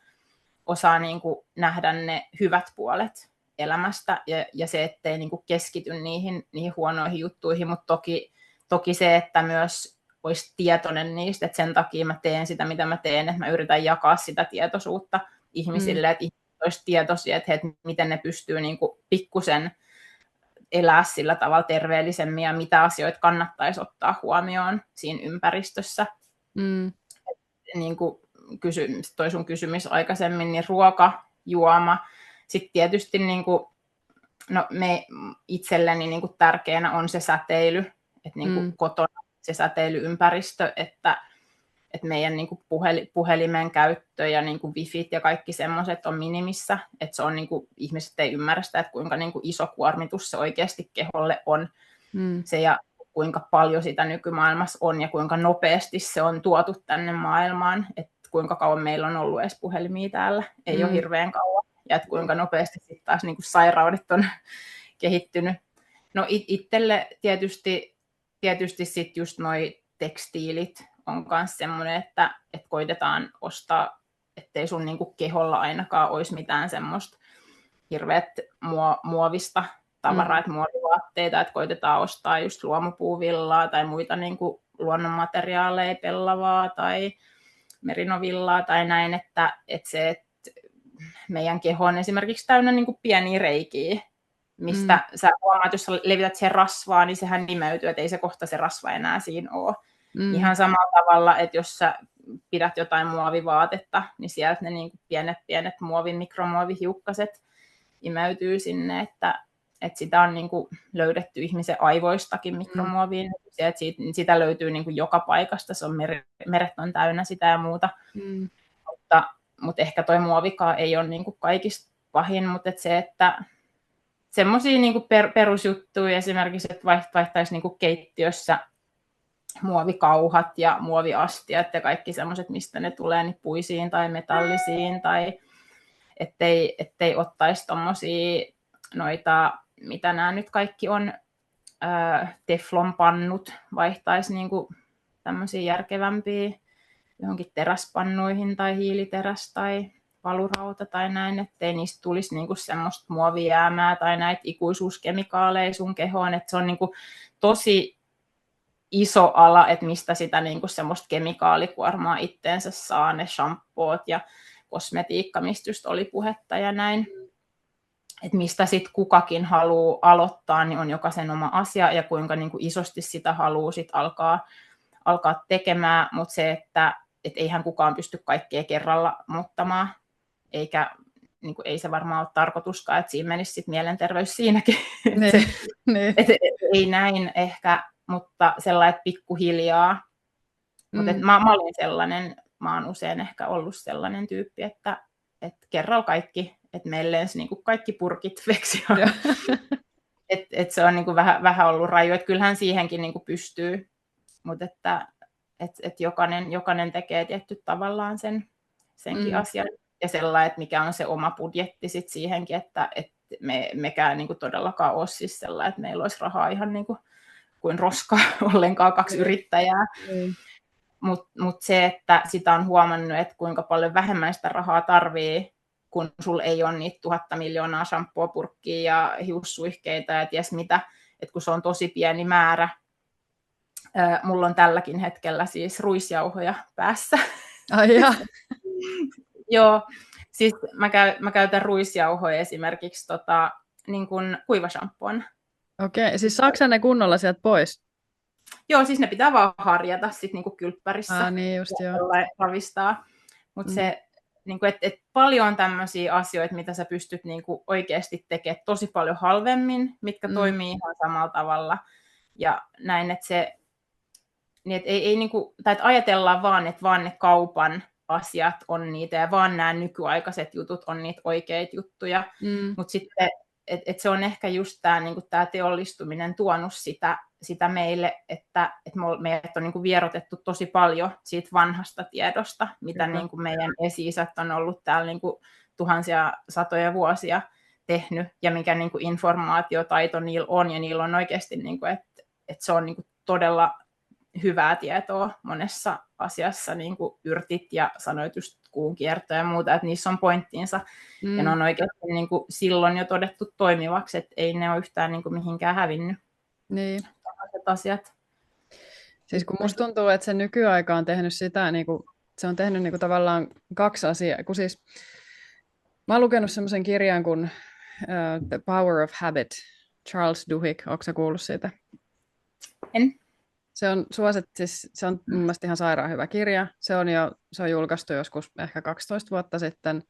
osaa niin kuin nähdä ne hyvät puolet elämästä ja se, ettei niin kuin keskity niihin huonoihin juttuihin, mutta toki se, että myös olisi tietoinen niistä, että sen takia mä teen sitä, mitä mä teen, että mä yritän jakaa sitä tietoisuutta ihmisille, että ihmiset olisi tietoisia, että miten ne pystyy niin kuin pikkusen elää sillä tavalla terveellisemmin ja mitä asioita kannattaisi ottaa huomioon siinä ympäristössä. Niin kuin toi sun kysymys aikaisemmin, niin ruoka, juoma, sitten tietysti niin kuin, no me itselleni niin kuin tärkeänä on se säteily, että niin kuin kotona se säteilyympäristö, että meidän niin kuin puhelimen käyttö ja niin kuin wifit ja kaikki semmoiset on minimissä, että se on niin kuin, ihmiset ei ymmärrä sitä, että kuinka niin kuin iso kuormitus se oikeasti keholle on se ja kuinka paljon sitä nykymaailmassa on ja kuinka nopeasti se on tuotu tänne maailmaan, että kuinka kauan meillä on ollut edes puhelimia täällä, ei ole hirveän kauan, ja että kuinka nopeasti sitten taas niin kuin sairaudet on kehittynyt. No itselle tietysti sitten just noi tekstiilit on myös semmoinen, että koitetaan ostaa, ettei sun niin kuin keholla ainakaan olisi mitään semmoista hirveät muovista tavaraa, että muovivaatteita, että koitetaan ostaa just luomupuuvillaa tai muita niin kuin luonnonmateriaaleja, pellavaa tai merinovillaa tai näin, että meidän keho on esimerkiksi täynnä niin kuin pieniä reikiä, mistä sä huomaat, jos sä levität sen rasvaa, niin sehän nimeytyy, että ei se kohta se rasva enää siinä ole. Ihan samalla tavalla, että jos sä pidät jotain muovivaatetta, niin sieltä ne niin kuin pienet mikromuovihiukkaset imeytyy sinne, että sitä on niin kuin löydetty ihmisen aivoistakin mikromuoviin, että sitä löytyy niin kuin joka paikasta, se on meret on täynnä sitä ja muuta, mutta ehkä toi muovikaan ei ole niin kuin kaikista pahin, mutta se, että semmoisia niin kuin perusjuttuja esimerkiksi, että vaihtaisi niin kuin keittiössä muovikauhat ja muoviastiat ja kaikki semmoiset, mistä ne tulee, niin puisiin tai metallisiin, tai ettei ottaisi tommosia noita, mitä nämä nyt kaikki on, teflonpannut, vaihtaisi niinku tämmöisiä järkevämpiä johonkin teräspannuihin tai hiiliteräs tai valurauta tai näin, ettei niistä tulisi niinku semmoista muovijäämää tai näitä ikuisuuskemikaaleja sun kehoon, että se on niinku tosi iso ala, että mistä sitä niinku semmoista kemikaalikuormaa itteensä saa, ne shampoot ja kosmetiikka, mistä just oli puhetta ja näin. Että mistä sitten kukakin haluaa aloittaa, niin on jokaisen oma asia ja kuinka niinku isosti sitä haluaa sit alkaa tekemään, mutta se, että eihän kukaan pysty kaikkea kerralla muuttamaan, eikä niinku, ei se varmaan ole tarkoituskaan, että siinä menisi sit mielenterveys siinäkin. Ei näin ehkä, mutta sellainen pikkuhiljaa. Mutta mä olin sellainen, mä oon usein ehkä ollut sellainen tyyppi, että kerralla kaikki, että meille ensin niinku kaikki purkit veksi. että se on niinku vähän ollut raju, että kyllähän siihenkin niinku pystyy, mutta että jokainen tekee tietty tavallaan senkin asian. Ja sellainen, että mikä on se oma budjetti sit siihenkin, että mekään niinku todellakaan ole siis sellainen, että meillä olisi rahaa ihan niinku kuin roska ollenkaan 2 yrittäjää. Mutta se, että sitä on huomannut, että kuinka paljon vähemmän sitä rahaa tarvii, kun sulla ei ole niitä 1000 miljoonaa shampoo-purkkia ja hiussuihkeita ja ties mitä, että kun se on tosi pieni määrä. Mulla on tälläkin hetkellä siis ruisjauhoja päässä. Ai ja. Joo, siis mä käytän ruisjauhoja esimerkiksi niin kuin kuivashampoon. Okei, siis saako ne kunnolla sieltä pois? Joo, siis ne pitää vaan harjata sit niinku kylppärissä Niin just joo. ja ravistaa. Mutta se, niinku, et paljon on tämmöisiä asioita, mitä sä pystyt niinku oikeasti tekemään tosi paljon halvemmin, mitkä toimii ihan samalla tavalla. Ja näin, että se, niin et ei niinku, tai että ajatellaan vaan, että vaan ne kaupan asiat on niitä ja vaan nämä nykyaikaiset jutut on niitä oikeita juttuja. Mutta sitten et se on ehkä just tämä niinku teollistuminen tuonut sitä meille, että meidät on niinku vierotettu tosi paljon siitä vanhasta tiedosta, mitä niinku meidän esi-isät on ollut täällä niinku tuhansia, satoja vuosia tehnyt, ja mikä niinku informaatiotaito niillä on, ja niillä on oikeasti, niinku, että se on niinku todella hyvää tietoa monessa asiassa, niin kuin yrtit ja sanoit just kuunkiertoja ja muuta, että niissä on pointtinsa. Ja ne on oikeasti niin kuin silloin jo todettu toimivaksi, että ei ne ole yhtään niin kuin mihinkään hävinnyt. Niin. Asiat. Siis kun musta tuntuu, että se nykyaika on tehnyt sitä, niin kuin, se on tehnyt niin kuin tavallaan kaksi asiaa. Kun siis, mä oon lukenut semmoisen kirjan kuin The Power of Habit, Charles Duhigg, onko sä kuullut siitä? En. Se on se on mun mielestä ihan sairaan hyvä kirja. Se on julkaistu joskus ehkä 12 vuotta sitten,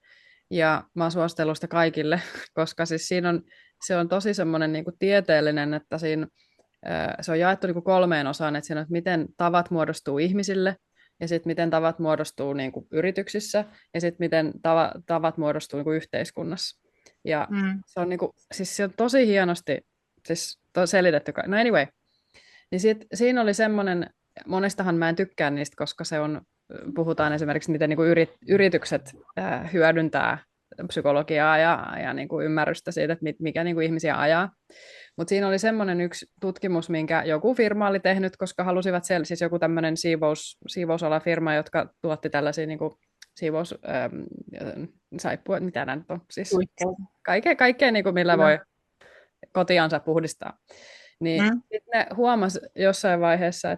ja mä oon suositellut sitä kaikille, koska siis se on tosi semmoinen niin kuin tieteellinen, että se on jaettu niin kuin 3 osaan, että siinä on, että miten tavat muodostuu ihmisille, ja sitten miten tavat muodostuu niin kuin yrityksissä, ja sitten miten tavat muodostuu niin kuin yhteiskunnassa. Ja se on, niin kuin, siis se on tosi hienosti selitetty. No anyway, niin siinä oli semmoinen, monestahan mä en tykkää niistä, koska puhutaan esimerkiksi, miten niin kuin yritykset hyödyntää psykologiaa ja niin kuin ymmärrystä siitä, että mikä niin kuin ihmisiä ajaa. Mutta siinä oli semmoinen yksi tutkimus, minkä joku firma oli tehnyt, koska halusivat siis joku tämmöinen siivousalafirma, jotka tuotti tällaisia niin kuin saippua, mitä nämä nyt on, siis kaikkea niin kuin millä voi kotiansa puhdistaa. Niin sitten ne huomasi jossain vaiheessa,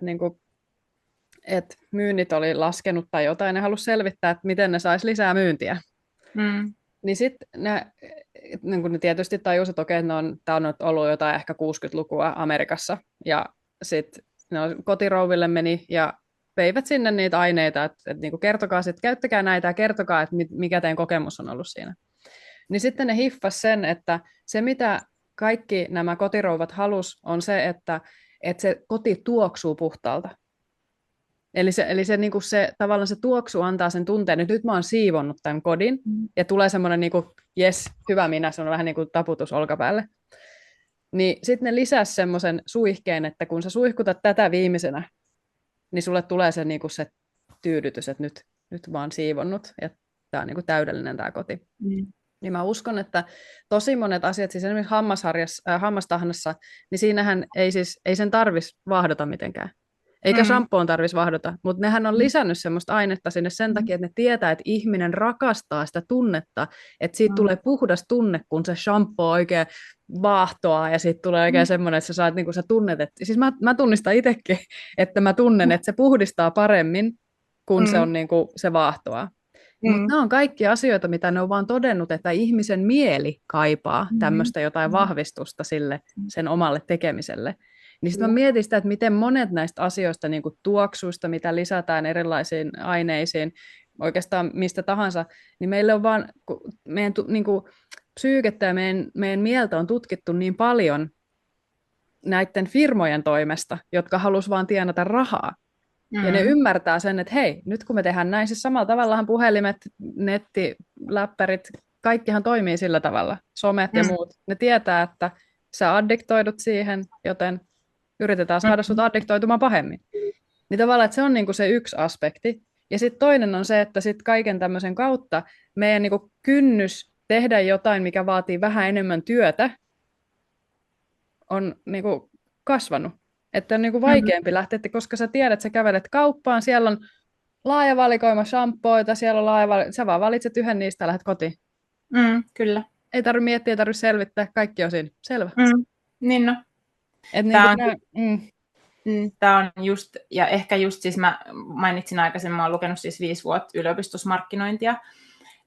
että myynnit oli laskenut tai jotain, ne halusi selvittää, että miten ne saisi lisää myyntiä. Niin sitten ne tietysti tajusivat, että okei, tämä on ollut jotain ehkä 60-lukua Amerikassa, ja sitten kotirouville meni ja veivät sinne niitä aineita, että niin kuin kertokaa, että käyttäkää näitä ja kertokaa, että mikä teidän kokemus on ollut siinä. Niin sitten ne hiffasi sen, että se mitä kaikki nämä kotirouvat halus on se, että se koti tuoksuu puhtaalta. Eli se, niin kuin tavallaan se tuoksu antaa sen tunteen, että nyt mä oon siivonnut tämän kodin, ja tulee semmoinen, niin kuin, jes, hyvä minä, se on vähän niin kuin taputus olkapäälle. Niin sitten ne lisäsi semmoisen suihkeen, että kun sä suihkutat tätä viimeisenä, niin sulle tulee se, niin kuin se tyydytys, että nyt mä oon siivonnut, ja tää on niin kuin täydellinen tää koti. Niin mä uskon, että tosi monet asiat, siis esimerkiksi hammastahnassa, niin siinähän ei sen tarvitsisi vahdota mitenkään. Eikä shampoon tarvitsisi vahdota, mutta nehän on lisännyt semmoista ainetta sinne sen takia, että ne tietää, että ihminen rakastaa sitä tunnetta, että siitä tulee puhdas tunne, kun se shampoo oikein vaahtoaa, ja siitä tulee oikein semmoinen, että sä saat, niin kuin sä tunnet, että, siis mä tunnistan itsekin, että mä tunnen, että se puhdistaa paremmin, kun se on niin kuin, se vaahtoaa. Mutta nämä on kaikki asioita, mitä ne on vaan todennut, että ihmisen mieli kaipaa tämmöistä jotain vahvistusta sille sen omalle tekemiselle. Niin sitten mä mietin sitä, että miten monet näistä asioista, niin kuin tuoksuista, mitä lisätään erilaisiin aineisiin, oikeastaan mistä tahansa, niin meille on vaan, meidän niin kuin, psyykettä ja meidän mieltä on tutkittu niin paljon näiden firmojen toimesta, jotka halusivat vaan tienata rahaa. Ja ne ymmärtää sen, että hei, nyt kun me tehdään näin, siis samalla tavallahan puhelimet, netti, läppärit, kaikkihan toimii sillä tavalla, somet ja muut. Ne tietää, että sä addiktoidut siihen, joten yritetään saada sut addiktoitumaan pahemmin. Niin tavallaan, että se on niinku se yksi aspekti. Ja sitten toinen on se, että sit kaiken tämmöisen kautta meidän niinku kynnys tehdä jotain, mikä vaatii vähän enemmän työtä, on niinku kasvanut. Että on niinku vaikeampi lähteä, koska sä tiedät, että sä kävelet kauppaan, siellä on laaja valikoima shampooita, siellä on sä vaan valitset yhden niistä ja lähdet kotiin. Kyllä. Ei tarvitse miettiä, ei tarvitse selvittää, kaikki on siinä. Selvä. Niin no. Tämä on just, ja ehkä just siis mä mainitsin aikaisemmin, mä oon lukenut siis 5 vuotta yliopistusmarkkinointia,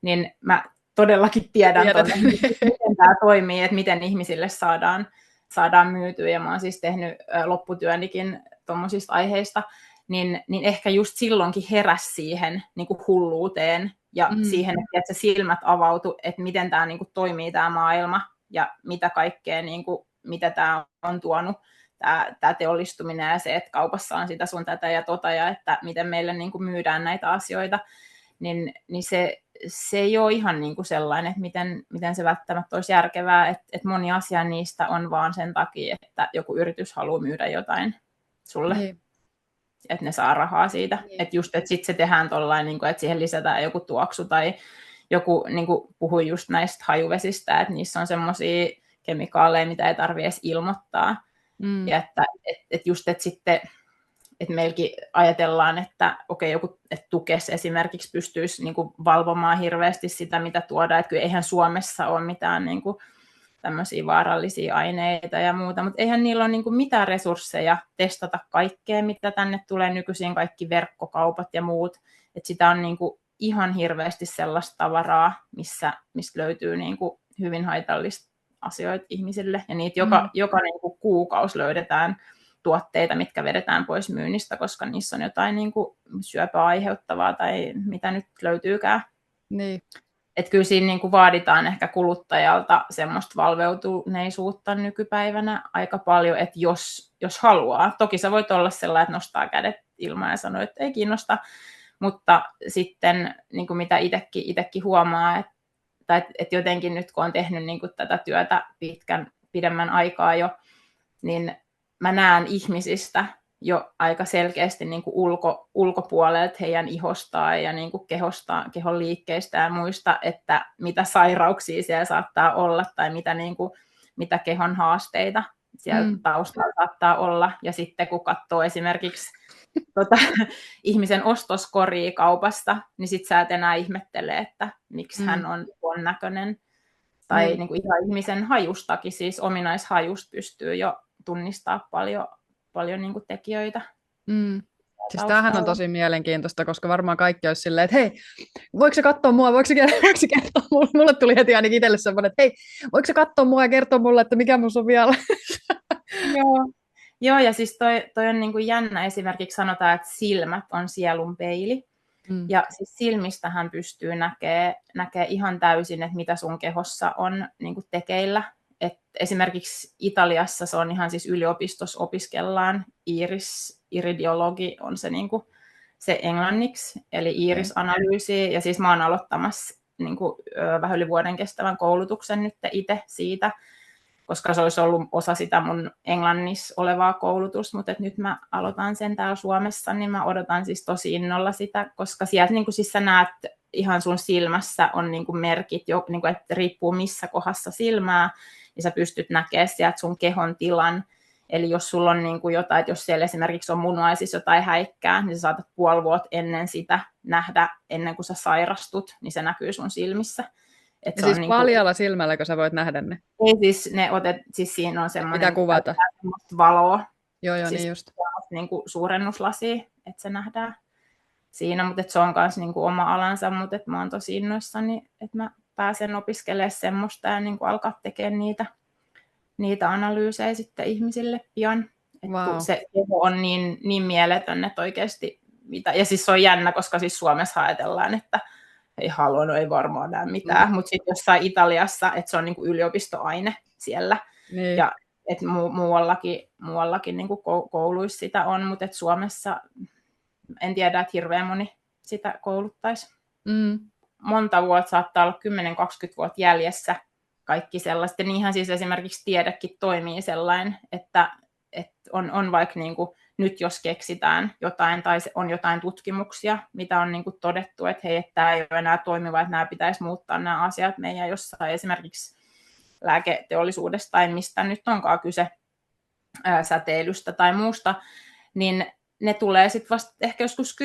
niin mä todellakin tiedän miten tämä toimii, että miten ihmisille saadaan myytyä, ja mä oon siis tehnyt lopputyönikin tuommoisista aiheista, niin ehkä just silloinkin heräsi siihen niin kuin hulluuteen ja siihen, että se silmät avautui, että miten tämä niin kuin toimii tämä maailma ja mitä kaikkea, niin kuin, mitä tämä on tuonut, tämä teollistuminen ja se, että kaupassa on sitä sun tätä ja tota ja että miten meille niin kuin myydään näitä asioita, niin se ei ole ihan niin kuin sellainen, että miten se välttämättä olisi järkevää, että moni asia niistä on vaan sen takia, että joku yritys haluaa myydä jotain sulle. Niin. Että ne saa rahaa siitä. Niin. Että just, että sitten se tehdään tollain, niin että siihen lisätään joku tuoksu tai joku, niin kuin puhuin just näistä hajuvesistä, että niissä on semmoisia kemikaaleja, mitä ei tarvitse edes ilmoittaa. Ja että just, että sitten että meilläkin ajatellaan, että okei, joku että Tukes esimerkiksi pystyisi niin kuin valvomaan hirveästi sitä, mitä tuodaan. Että kyllä eihän Suomessa ole mitään niin kuin tämmöisiä vaarallisia aineita ja muuta, mutta eihän niillä ole niin kuin mitään resursseja testata kaikkea, mitä tänne tulee nykyisin, kaikki verkkokaupat ja muut. Että sitä on niin kuin ihan hirveästi sellaista tavaraa, mistä löytyy niin kuin hyvin haitallista asioita ihmisille. Ja niitä joka niin kuin kuukausi löydetään tuotteita, mitkä vedetään pois myynnistä, koska niissä on jotain niin kuin syöpää aiheuttavaa tai mitä nyt löytyykään. Niin. Että kyllä siinä niin kuin vaaditaan ehkä kuluttajalta semmoista valveutuneisuutta nykypäivänä aika paljon, että jos haluaa. Toki sä voit olla sellainen, että nostaa kädet ilmaan ja sanoo, että ei kiinnosta, mutta sitten niin kuin mitä itsekin huomaa, että jotenkin nyt kun on tehnyt niin kuin tätä työtä pidemmän aikaa jo, niin mä näen ihmisistä jo aika selkeästi niin kuin ulkopuolelta heidän ihostaan ja niin kuin kehon liikkeistä ja muista, että mitä sairauksia siellä saattaa olla tai mitä kehon haasteita siellä taustalla saattaa olla. Ja sitten kun katsoo esimerkiksi ihmisen ostoskoria kaupasta, niin sit sä et enää ihmettele, että miksi hän on tuon näköinen. Tai niin kuin ihan ihmisen hajustakin, siis ominaishajusta pystyy jo tunnistaa paljon niin kuin tekijöitä. Siis tämähän on tosi mielenkiintoista, koska varmaan kaikki olisi silleen, että hei, voiko se katsoa mua, voiko se kertoa mulle? Mulle tuli heti ainakin itselle semmoinen, että hei, voiko se katsoa mua ja kertoa mulle, että mikä mun on vielä? Joo, ja siis toi on niin kuin jännä. Esimerkiksi sanotaan, että silmät on sielun peili. Ja siis silmistähän pystyy näkee ihan täysin, että mitä sun kehossa on niin kuin tekeillä. Et esimerkiksi Italiassa se on ihan siis yliopistossa opiskellaan. Iridiologi on se, niin kuin, se englanniksi, eli iirisanalyysi. Ja siis mä oon aloittamassa niin kuin, vähän yli vuoden kestävän koulutuksen nyt itse siitä, koska se olisi ollut osa sitä mun englannissa olevaa koulutusta, mutta nyt mä aloitan sen täällä Suomessa, niin mä odotan siis tosi innolla sitä, koska sieltä niin kuin siis sä näet ihan sun silmässä on niin kuin merkit, niin kuin, että riippuu missä kohdassa silmää, niin sä pystyt näkemään sieltä sun kehon tilan. Eli jos sulla on niin kuin jotain, että jos siellä esimerkiksi on munuaisissa jotain häikkää, niin sä saatat puoli vuotta ennen sitä nähdä, ennen kuin sä sairastut, niin se näkyy sun silmissä. Ja siis niin paljaalla silmällä, kun sä voit nähdä ne? Ei siis, siis siinä on semmoinen... Mitä kuvata? Valoa. Joo, siis niin just. Niin kuin suurennuslasi, että se nähdään siinä, mutta se on myös niin kuin oma alansa, mutta mä oon tosi innoissani, että mä pääsen opiskelemaan semmoista ja niin kuin alkaa tekemään niitä analyysejä sitten ihmisille pian. Wow. Se keho on niin mieletön, että oikeasti... Ja siis se on jännä, koska siis Suomessa ajatellaan, että ei halua, no ei varmaan näe mitään, mutta sitten jossain Italiassa, että se on niinku yliopistoaine siellä, ja että muuallakin niinku kouluissa sitä on, mutta et Suomessa en tiedä, että hirveän moni sitä kouluttaisi. Monta vuotta saattaa olla 10-20 vuotta jäljessä kaikki sellaiset, ja niinhän siis esimerkiksi tiedekin toimii sellainen, että on vaikka niinku nyt jos keksitään jotain tai on jotain tutkimuksia, mitä on niin kuin todettu, että hei, että tämä ei ole enää toimiva, että nämä pitäisi muuttaa nämä asiat meidän jossain esimerkiksi lääketeollisuudesta tai mistä nyt onkaan kyse, säteilystä tai muusta, niin ne tulee sitten vasta ehkä joskus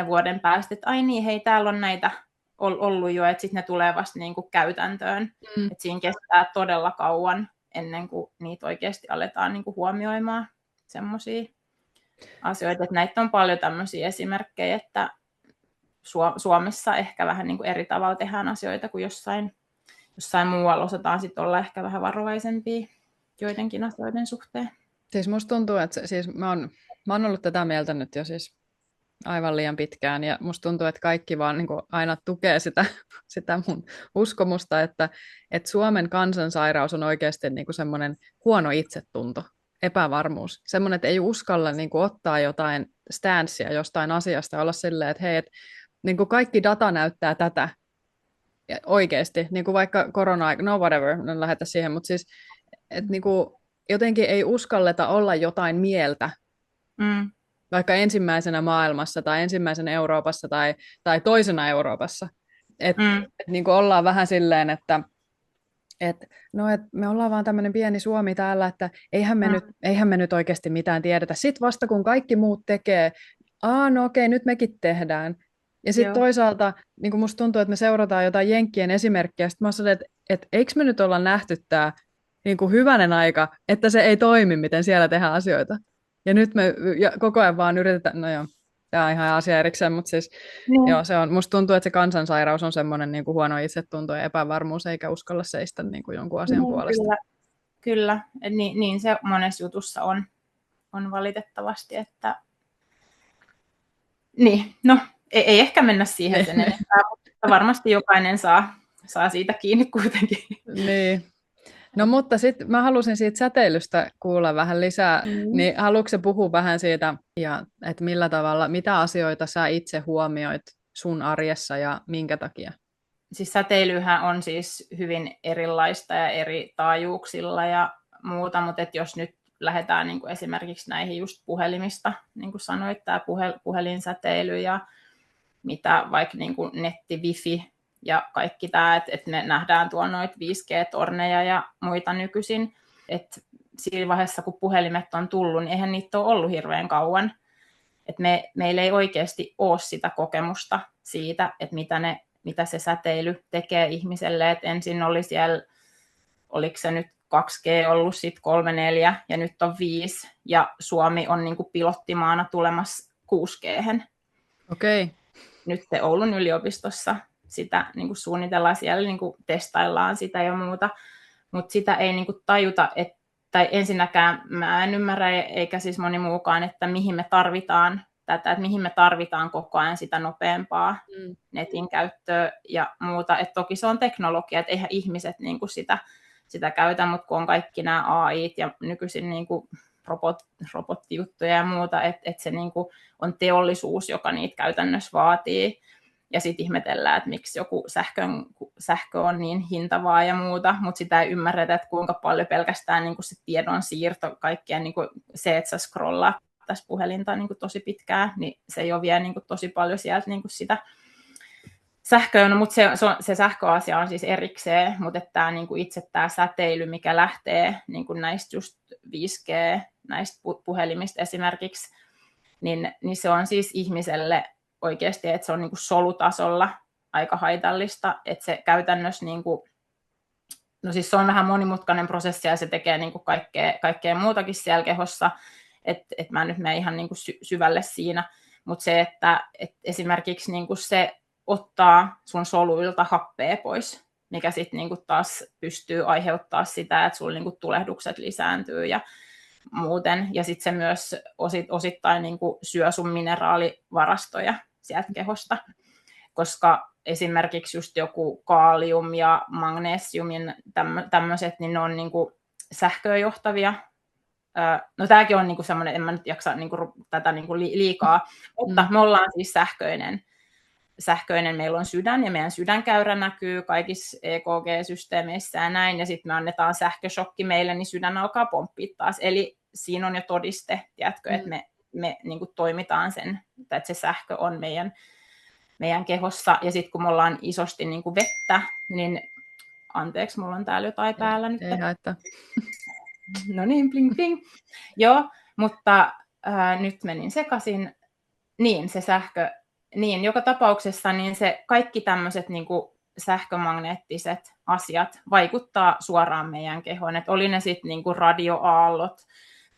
10-20 vuoden päästä, että ai niin, hei, täällä on näitä ollut jo, että sitten ne tulee vasta niin kuin käytäntöön, että siinä kestää todella kauan ennen kuin niitä oikeasti aletaan niin kuin huomioimaan semmoisia asioita, että näitä on paljon tämmöisiä esimerkkejä, että Suomessa ehkä vähän niin kuin eri tavalla tehdään asioita kuin jossain muualla osataan sitten olla ehkä vähän varovaisempia joidenkin asioiden suhteen. Siis musta tuntuu, että mä oon ollut tätä mieltä nyt jo siis aivan liian pitkään, ja musta tuntuu, että kaikki vaan niin kuin aina tukee sitä, sitä mun uskomusta, että Suomen kansansairaus on oikeasti niin kuin semmoinen huono itsetunto, epävarmuus, semmoinen, että ei uskalla niin kuin ottaa jotain stanssia jostain asiasta ja olla silleen, että hei, niin kuin kaikki data näyttää tätä, ja oikeasti, niin kuin vaikka korona-aika, no whatever, en lähetä siihen, mutta siis, että niin kuin jotenkin ei uskalleta olla jotain mieltä, Mm. vaikka ensimmäisenä maailmassa tai ensimmäisenä Euroopassa tai toisena Euroopassa. Et niin kuin ollaan vähän silleen, että me ollaan vaan tämmöinen pieni Suomi täällä, että eihän me nyt oikeasti mitään tiedetä. Sitten vasta kun kaikki muut tekee, no okei, nyt mekin tehdään. Ja sitten Joo. toisaalta niin kuin musta tuntuu, että me seurataan jotain Jenkkien esimerkkiä. Sitten mä sanoin, että eikö me nyt olla nähty tämä niin kuin hyvänen aika, että se ei toimi, miten siellä tehdään asioita. Ja nyt me koko ajan vaan yritetään, no joo, tämä on ihan asia erikseen, mutta siis joo, musta tuntuu, että se kansansairaus on semmoinen niin kuin huono itsetunto ja epävarmuus, eikä uskalla seistä niin kuin jonkun asian puolesta. Kyllä. Niin se monessa jutussa on valitettavasti, että niin, no ei ehkä mennä siihen sen enempää, mutta varmasti jokainen saa siitä kiinni kuitenkin. Niin. No mutta sitten mä halusin siitä säteilystä kuulla vähän lisää, niin haluatko puhua vähän siitä, ja että millä tavalla, mitä asioita sä itse huomioit sun arjessa ja minkä takia? Siis säteilyhän on siis hyvin erilaista ja eri taajuuksilla ja muuta, mutta jos nyt lähdetään niin kuin esimerkiksi näihin just puhelimista, niin kuin sanoit, tämä puhelinsäteily ja mitä vaikka niin kuin netti, wifi ja kaikki tämä, että me nähdään tuolla noita 5G-torneja ja muita nykyisin, että siinä vaiheessa, kun puhelimet on tullut, niin eihän niitä ole ollut hirveän kauan. Että meillä ei oikeasti ole sitä kokemusta siitä, että mitä se säteily tekee ihmiselle. Et ensin oli siellä, oliko se nyt 2G ollut, sitten 3, 4 ja nyt on 5. Ja Suomi on niin kuin pilottimaana tulemassa 6G:hen. Okei. Nyt Oulun yliopistossa sitä niin kuin suunnitellaan, siellä niin kuin testaillaan sitä ja muuta, mutta sitä ei niin kuin tajuta, tai ensinnäkään mä en ymmärrä, eikä siis moni muukaan, että mihin me tarvitaan tätä, että mihin me tarvitaan koko ajan sitä nopeampaa netin käyttöä ja muuta. Et toki se on teknologia, että eihän ihmiset niin kuin sitä käytä, mutta kun on kaikki nämä AIt ja nykyisin niin kuin robottijuttuja ja muuta, että se niin kuin on teollisuus, joka niitä käytännössä vaatii. Ja sitten ihmetellään, että miksi joku sähkö on niin hintavaa ja muuta, mutta sitä ei ymmärretä, että kuinka paljon pelkästään niin kuin se tiedon siirto, kaikkien niin kuin se, että sä scrollaa tässä puhelinta niin kuin tosi pitkään, niin se jo vie niin kuin tosi paljon sieltä niin kuin sitä sähköä. No, mutta se sähköasia on siis erikseen, mutta että niin kuin itse tämä säteily, mikä lähtee niin kuin näistä just 5G, näistä puhelimista esimerkiksi, niin se on siis ihmiselle oikeasti, että se on niin kuin solutasolla aika haitallista, että se käytännössä, niin kuin, no siis se on vähän monimutkainen prosessi ja se tekee niin kuin kaikkea muutakin siellä kehossa, että mä nyt menen ihan niin kuin syvälle siinä, mutta se, että esimerkiksi niin kuin se ottaa sun soluilta happea pois, mikä sitten niin kuin taas pystyy aiheuttaa sitä, että sulla niin kuin tulehdukset lisääntyy ja muuten, ja sitten se myös osittain niin kuin syö sun mineraalivarastoja sieltä kehosta, koska esimerkiksi just joku kaalium ja magnesiumin tämmöiset, niin ne on niin kuin sähköön johtavia. No tämäkin on niin kuin semmoinen, en mä nyt jaksa niin kuin tätä niin kuin liikaa, mutta me ollaan siis sähköinen, meillä on sydän ja meidän sydänkäyrä näkyy kaikissa EKG-systeemeissä ja näin, ja sitten me annetaan sähköshokki meille, niin sydän alkaa pomppia taas. Eli siinä on jo todiste, tiedätkö, että me niin kuin toimitaan sen, että se sähkö on meidän kehossa, ja sitten kun me ollaan isosti niin kuin vettä, niin anteeksi, mulla on täällä jotain päällä nyt. Ei haittaa. No niin, bling bling. Joo, mutta nyt menin sekaisin. Niin, se sähkö. Niin, joka tapauksessa niin se kaikki tämmöiset niin kuin sähkömagneettiset asiat vaikuttaa suoraan meidän kehoon. Et oli ne sitten niin kuin radioaallot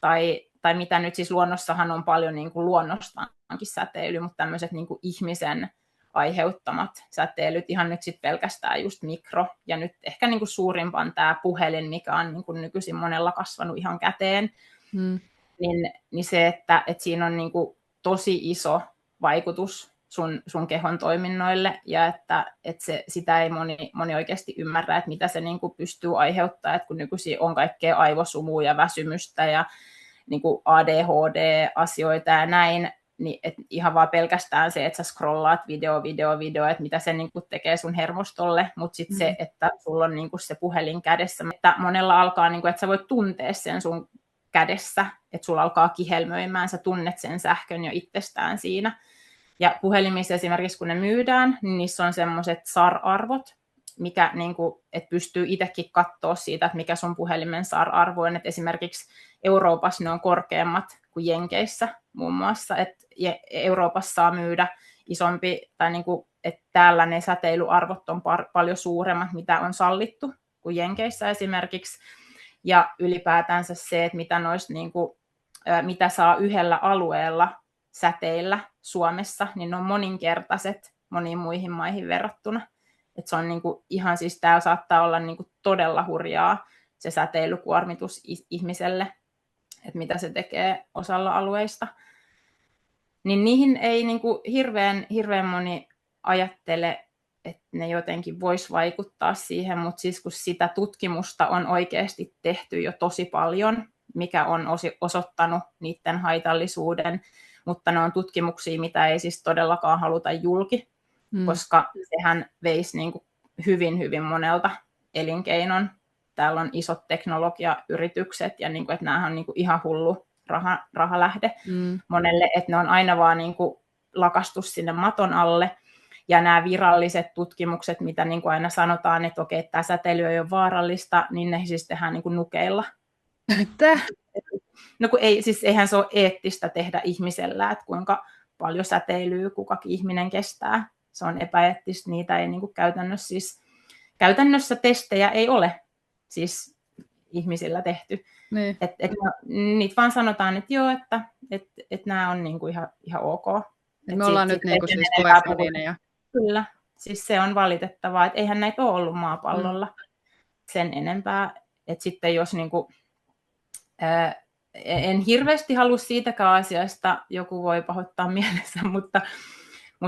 tai mitä nyt siis luonnossahan on paljon niin kuin luonnostaankin säteily, mutta tämmöiset niin kuin ihmisen aiheuttamat säteilyt, ihan nyt sitten pelkästään just mikro, ja nyt ehkä niin kuin suurimpaan tämä puhelin, mikä on niin kuin nykyisin monella kasvanut ihan käteen, niin se, että siinä on niin kuin tosi iso vaikutus sun kehon toiminnoille, ja että sitä ei moni oikeasti ymmärrä, että mitä se niin kuin pystyy aiheuttamaan, että kun nykyisin on kaikkea aivosumua ja väsymystä ja niin kuin ADHD-asioita ja näin, niin et ihan vaan pelkästään se, että sä scrollaat video, että mitä se niin kuin tekee sun hermostolle, mutta sitten se, että sulla on niin kuin se puhelin kädessä, että monella alkaa, niin kuin, että sä voit tuntea sen sun kädessä, että sulla alkaa kihelmöimään, sä tunnet sen sähkön jo itsestään siinä. Ja puhelimissa esimerkiksi kun ne myydään, niin niissä on semmoiset SAR-arvot, mikä niin kuin, että pystyy itsekin katsoa siitä, että mikä sun puhelimen SAR-arvo on. Että esimerkiksi Euroopassa ne on korkeammat kuin Jenkeissä muun muassa, että Euroopassa saa myydä isompi, tai niin kuin, että täällä ne säteilyarvot on paljon suuremmat, mitä on sallittu kuin Jenkeissä esimerkiksi. Ja ylipäätänsä se, että mitä, niin kuin, mitä saa yhdellä alueella säteillä Suomessa, niin ne on moninkertaiset moniin muihin maihin verrattuna. Et se on niin kuin ihan siis, täällä saattaa olla niin kuin todella hurjaa se säteilykuormitus ihmiselle, että mitä se tekee osalla alueista. Niin niihin ei niin kuin hirveän moni ajattele, että ne jotenkin vois vaikuttaa siihen, mutta siis kun sitä tutkimusta on oikeasti tehty jo tosi paljon, mikä on osoittanut niiden haitallisuuden, mutta ne on tutkimuksia, mitä ei siis todellakaan haluta julki, koska sehän veisi niin kuin hyvin monelta elinkeinon. Täällä on isot teknologiayritykset, ja niin kuin, että nämähän on niin kuin ihan hullu rahalähde monelle, että ne on aina vaan niin kuin lakastu sinne maton alle. Ja nämä viralliset tutkimukset, mitä niin kuin aina sanotaan, että okei, tämä säteily ei ole vaarallista, niin ne siis tehdään niin kuin nukeilla. Mitä? No kun eihän se ole eettistä tehdä ihmisellä, että kuinka paljon säteilyä kukakin ihminen kestää. Se on epäeettistä, niitä ei niin kuin käytännössä testejä ei ole siis ihmisillä tehty. Niin. Niitä vaan sanotaan, että joo, että nämä on niin kuin ihan ok. Me ollaan nyt niin kuin siis koekanineja. Kyllä, siis se on valitettavaa, että eihän näitä ole ollut maapallolla sen enempää. Että sitten jos niin kuin, en hirveästi halua siitäkään asiasta, joku voi pahoittaa mielessä, mutta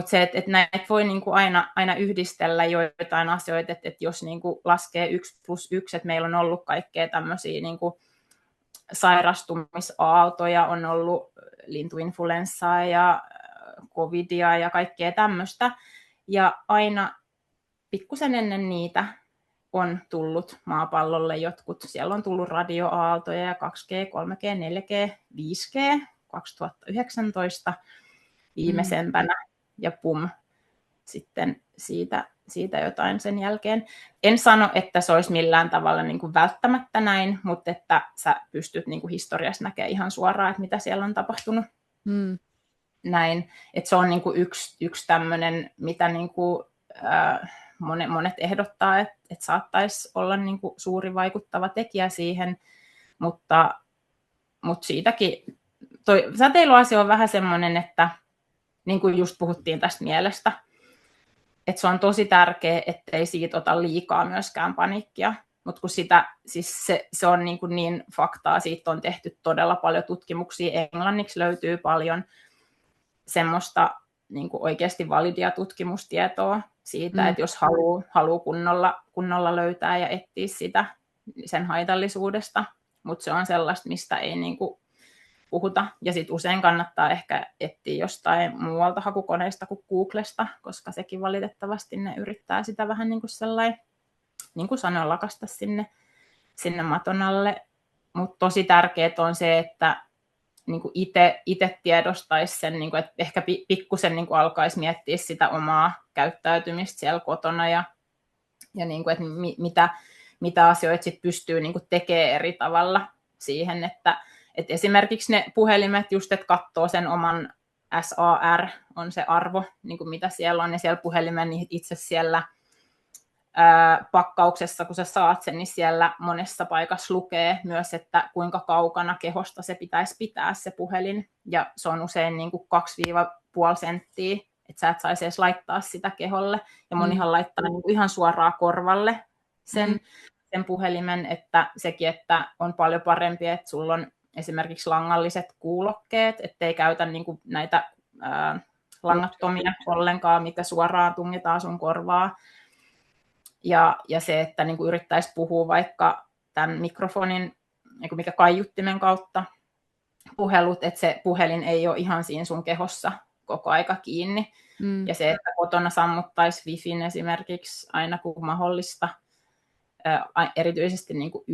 se, että näitä voi niin kuin aina yhdistellä joitain asioita, että jos niin kuin laskee 1+1, että meillä on ollut kaikkea tämmöisiä niin kuin sairastumisaaltoja, on ollut lintuinfluenssaa ja covidia ja kaikkea tämmöistä, ja aina pikkusen ennen niitä on tullut maapallolle jotkut. Siellä on tullut radioaaltoja ja 2G, 3G, 4G, 5G 2019 viimeisempänä ja pum, sitten siitä jotain sen jälkeen. En sano, että se olisi millään tavalla niin kuin välttämättä näin, mutta että sä pystyt niin kuin historiassa näkemään ihan suoraan, että mitä siellä on tapahtunut. Näin. Että se on niin kuin yksi tämmöinen, mitä niin kuin, monet ehdottaa, että saattaisi olla niin kuin suuri vaikuttava tekijä siihen, mutta siitäkin, toi säteilyasia on vähän semmoinen, että niin kuin just puhuttiin tästä mielestä, että se on tosi tärkeää, ettei siitä ota liikaa myöskään paniikkia, mutta kun siis se on niin faktaa, siitä on tehty todella paljon tutkimuksia, englanniksi löytyy paljon semmoista niin kuin oikeasti validia tutkimustietoa siitä, että jos haluaa kunnolla löytää ja etsiä sitä sen haitallisuudesta, mutta se on sellaista, mistä ei niin kuin puhuta. Ja sitten usein kannattaa ehkä etsiä jostain muualta hakukoneista kuin Googlesta, koska sekin valitettavasti ne yrittää sitä vähän niin kuin sellainen, niin kuin sanoin, lakasta sinne maton alle. Mutta tosi tärkeää on se, että niin kuin itse tiedostaisi sen, niin kuin, että ehkä pikkusen niin kuin alkaisi miettiä sitä omaa käyttäytymistä siellä kotona ja niin kuin, että mitä asioita sit pystyy niin kuin tekemään eri tavalla siihen, että esimerkiksi ne puhelimet just, että katsoo sen oman SAR on se arvo, niin kuin mitä siellä on, ja siellä puhelimen niin itse siellä pakkauksessa, kun sä saat sen, niin siellä monessa paikassa lukee myös, että kuinka kaukana kehosta se pitäisi pitää se puhelin, ja se on usein niin kuin 2-5 senttiä, että sä et saisi edes laittaa sitä keholle, ja monihan laittaa niin kuin ihan suoraan korvalle sen puhelimen, että sekin, että on paljon parempi, että sulla on esimerkiksi langalliset kuulokkeet, ettei käytä niin kuin näitä langattomia ollenkaan, mikä suoraan tungetaan sun korvaa. Ja se, että niin kuin yrittäisi puhua vaikka tämän mikrofonin, mikä kaiuttimen kautta puhelut, että se puhelin ei ole ihan siinä sun kehossa koko aika kiinni. Ja se, että kotona sammuttaisi Wifin esimerkiksi aina kun mahdollista, erityisesti niin kuin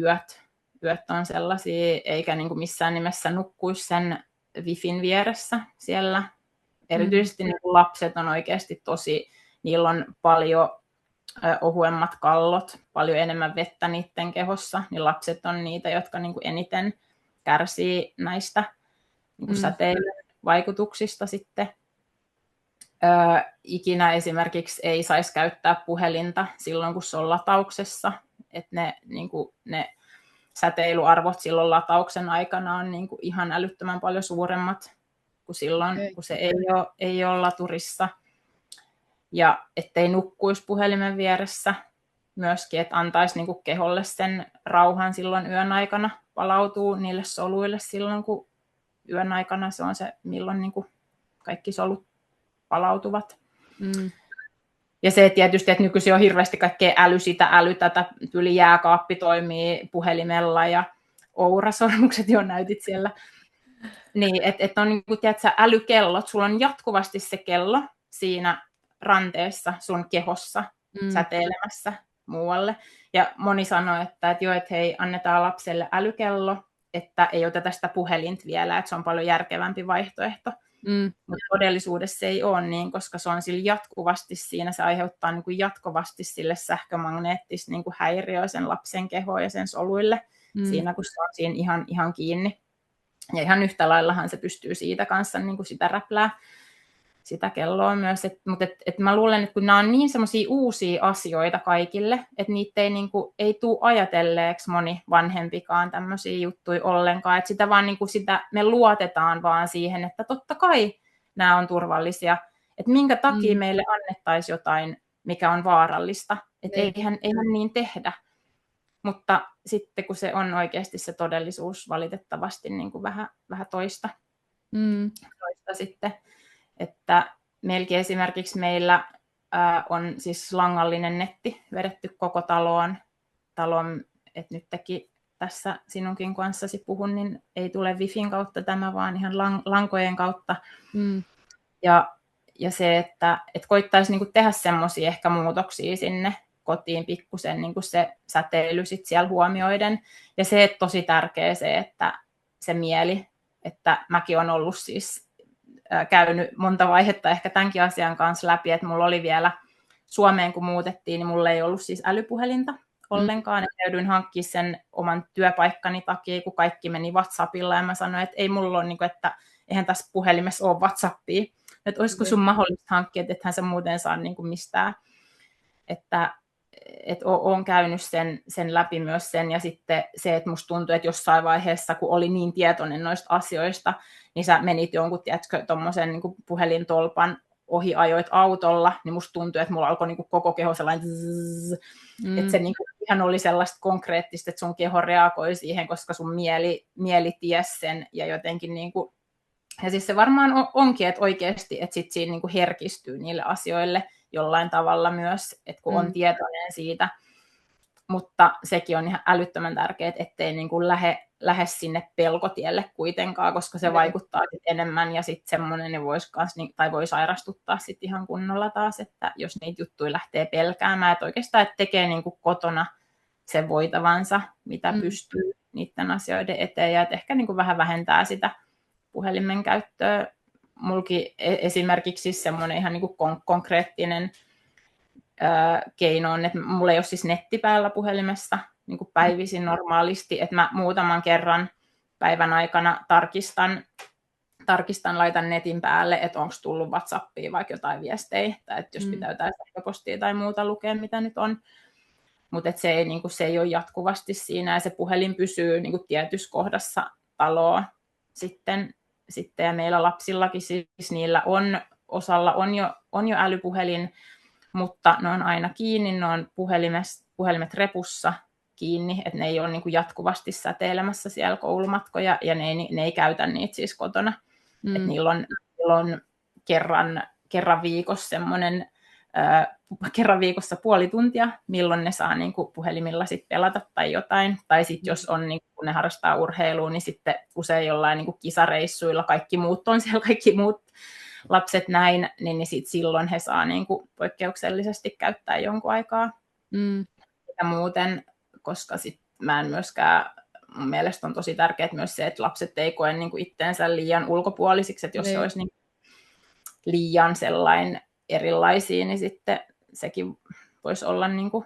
yöt on sellaisia, eikä niin kuin missään nimessä nukkuisi sen Wifin vieressä siellä. Erityisesti niin kuin lapset on oikeasti niillä on paljon ohuemmat kallot, paljon enemmän vettä niiden kehossa, niin lapset on niitä, jotka niin kuin eniten kärsii näistä niin kuin säteilyn vaikutuksista sitten. Ikinä esimerkiksi ei saisi käyttää puhelinta silloin, kun se on latauksessa, että ne säteilyarvot silloin latauksen aikana on niin kuin ihan älyttömän paljon suuremmat kuin silloin, kun se ei ole laturissa. Ja ettei nukkuisi puhelimen vieressä myöskin, että antaisi niin kuin keholle sen rauhan silloin yön aikana, palautuu niille soluille silloin, kun yön aikana se on se, milloin niin kuin kaikki solut palautuvat. Ja se tietysti, että nykyisin on hirveästi kaikkea tätä tyyli jääkaappi toimii puhelimella ja Oura-sormukset jo näytit siellä. Niin, että on niin kuin, tiedätkö, älykellot, sulla on jatkuvasti se kello siinä ranteessa sun kehossa säteilemässä muualle. Ja moni sanoo, että hei, annetaan lapselle älykello, että ei oteta sitä puhelinta vielä, että se on paljon järkevämpi vaihtoehto. Mutta todellisuudessa se ei ole niin, koska se on sillä jatkuvasti siinä, se aiheuttaa niin kuin jatkuvasti sille sähkömagneettista niin kuin häiriöä sen lapsen kehoon ja sen soluille siinä, kun se on siinä ihan kiinni. Ja ihan yhtä laillahan se pystyy siitä kanssa niin kuin sitä räplää, sitä kelloa myös. Mutta mä luulen, että kun nämä on niin semmoisia uusia asioita kaikille, että niitä ei tule ajatelleeksi moni vanhempikaan tämmöisiä juttuja ollenkaan. Että sitä vaan me luotetaan vaan siihen, että totta kai nämä on turvallisia. Että minkä takia meille annettaisiin jotain, mikä on vaarallista. Että eihän niin tehdä. Mutta sitten kun se on oikeasti se todellisuus valitettavasti niin kuin vähän toista sitten, että meilläkin esimerkiksi meillä on siis langallinen netti vedetty koko talon, että nytkin tässä sinunkin kanssasi puhun, niin ei tule Wifin kautta tämä, vaan ihan lankojen kautta. Ja se, että koittaisi niin kuin tehdä semmoisia ehkä muutoksia sinne kotiin pikkusen niin kuin se säteily sit siellä huomioiden. Ja se, että tosi tärkeä se, että se mieli, että mäkin olen ollut siis käynyt monta vaihetta ehkä tämänkin asian kanssa läpi, että mulla oli vielä Suomeen, kun muutettiin, niin mulla ei ollut siis älypuhelinta ollenkaan. Että joudun hankkimaan sen oman työpaikkani takia, kun kaikki meni WhatsAppilla, ja mä sanoin, että ei mulla ole, niin kuin, että eihän tässä puhelimessa ole WhatsAppia. Että olisiko sun mahdollista hankkia, että ethän sä muuten saa niin kuin mistään. Että olen käynyt sen läpi myös sen, ja sitten se, että musta tuntuu, että jossain vaiheessa, kun oli niin tietoinen noista asioista, niin sä menit jonkun, tiedätkö, tommosen niin kuin puhelintolpan ohi ajoit autolla, niin musta tuntui, että mulla alkoi niin kuin koko keho sellainen että se niin kuin ihan oli sellaista konkreettista, että sun keho reagoi siihen, koska sun mieli ties sen, ja jotenkin niin kuin, ja siis se varmaan onkin, että oikeasti, että sit siinä niin kuin herkistyy niille asioille jollain tavalla myös, että kun on tietoinen siitä, mutta sekin on ihan älyttömän tärkeää, ettei niin kuin lähde sinne pelkotielle kuitenkaan, koska se vaikuttaa enemmän, ja sitten semmoinen niin voi sairastuttaa sit ihan kunnolla taas, että jos niitä juttuja lähtee pelkäämään, että oikeastaan että tekee niin kuin kotona sen voitavansa, mitä pystyy niiden asioiden eteen, ja että ehkä niin kuin vähän vähentää sitä puhelimen käyttöä. Mulki esimerkiksi semmoinen ihan niin kuin konkreettinen keino on, että mulla ei ole siis netti päällä puhelimessa niin kuin päivisin normaalisti, että mä muutaman kerran päivän aikana tarkistan, laitan netin päälle, että onko tullut WhatsAppia vaikka jotain viestejä, tai että jos pitää jotain sähköpostia tai muuta lukea, mitä nyt on. Mutta se ei ole jatkuvasti siinä, ja se puhelin pysyy niin kuin tietyssä kohdassa taloa sitten, ja meillä lapsillakin siis niillä osalla on jo älypuhelin, mutta ne on aina kiinni, ne on puhelimet repussa, kiinni, että ne ei ole niin kuin jatkuvasti säteilemässä siellä koulumatkoja, ja ne ei käytä niitä siis kotona. Että niillä on kerran viikossa semmoinen, kerran viikossa puoli tuntia, milloin ne saa niin kuin puhelimilla sit pelata tai jotain. Tai sitten jos on, niin kun ne harrastaa urheilua, niin sitten usein jollain niin kuin kisareissuilla kaikki muut on siellä, kaikki muut lapset näin, niin sit silloin he saa niin kuin poikkeuksellisesti käyttää jonkun aikaa. Ja muuten, koska sit mä en myöskään, mun mielestä on tosi tärkeää myös se, että lapset ei koe niin kuin itteensä liian ulkopuolisiksi, että jos se olisi niin liian sellainen erilaisia, niin sitten sekin voisi olla niin kuin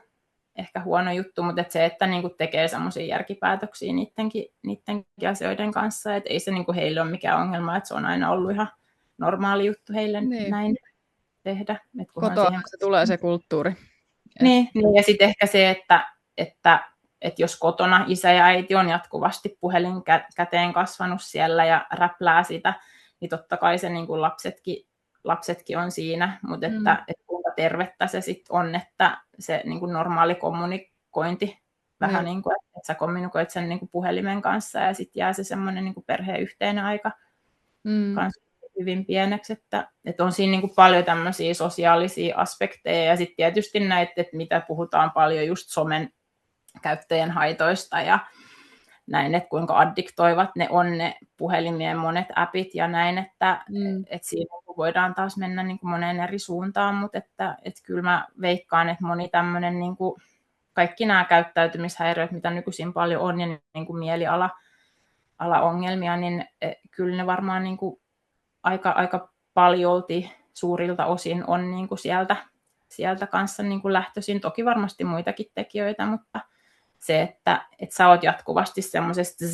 ehkä huono juttu, mutta että se, että niin kuin tekee semmoisia järkipäätöksiä niidenkin asioiden kanssa, että ei se niin kuin heille ole mikään ongelma, että se on aina ollut ihan normaali juttu heille näin tehdä. Kotoa se tulee se kulttuuri. Niin, ja sitten ehkä se, että jos kotona isä ja äiti on jatkuvasti puhelin käteen kasvanut siellä ja räplää sitä, niin totta kai se niin kuin lapsetkin on siinä, mutta että kuinka tervettä se sitten on, että se niin kuin normaali kommunikointi vähän niin kuin, että sä kommunikoit sen niin kuin puhelimen kanssa ja sitten jää se semmoinen niin kuin perheen yhteinen aika kanssa hyvin pieneksi, että on siinä niin kuin paljon tämmöisiä sosiaalisia aspekteja ja sitten tietysti näitä, että mitä puhutaan paljon just somen käyttäjien haitoista ja näin, että kuinka addiktoivat ne on ne puhelimien monet appit ja näin, että siinä voidaan taas mennä niin kuin moneen eri suuntaan, mutta että kyllä mä veikkaan, että moni tämmöinen niin kuin kaikki nämä käyttäytymishäiriöt, mitä nykyisin paljon on ja niin kuin mielialaongelmia, niin kyllä ne varmaan niin kuin aika paljolti suurilta osin on niin kuin sieltä kanssa niin kuin lähtöisin. Toki varmasti muitakin tekijöitä, mutta se, että sä oot jatkuvasti semmoisessa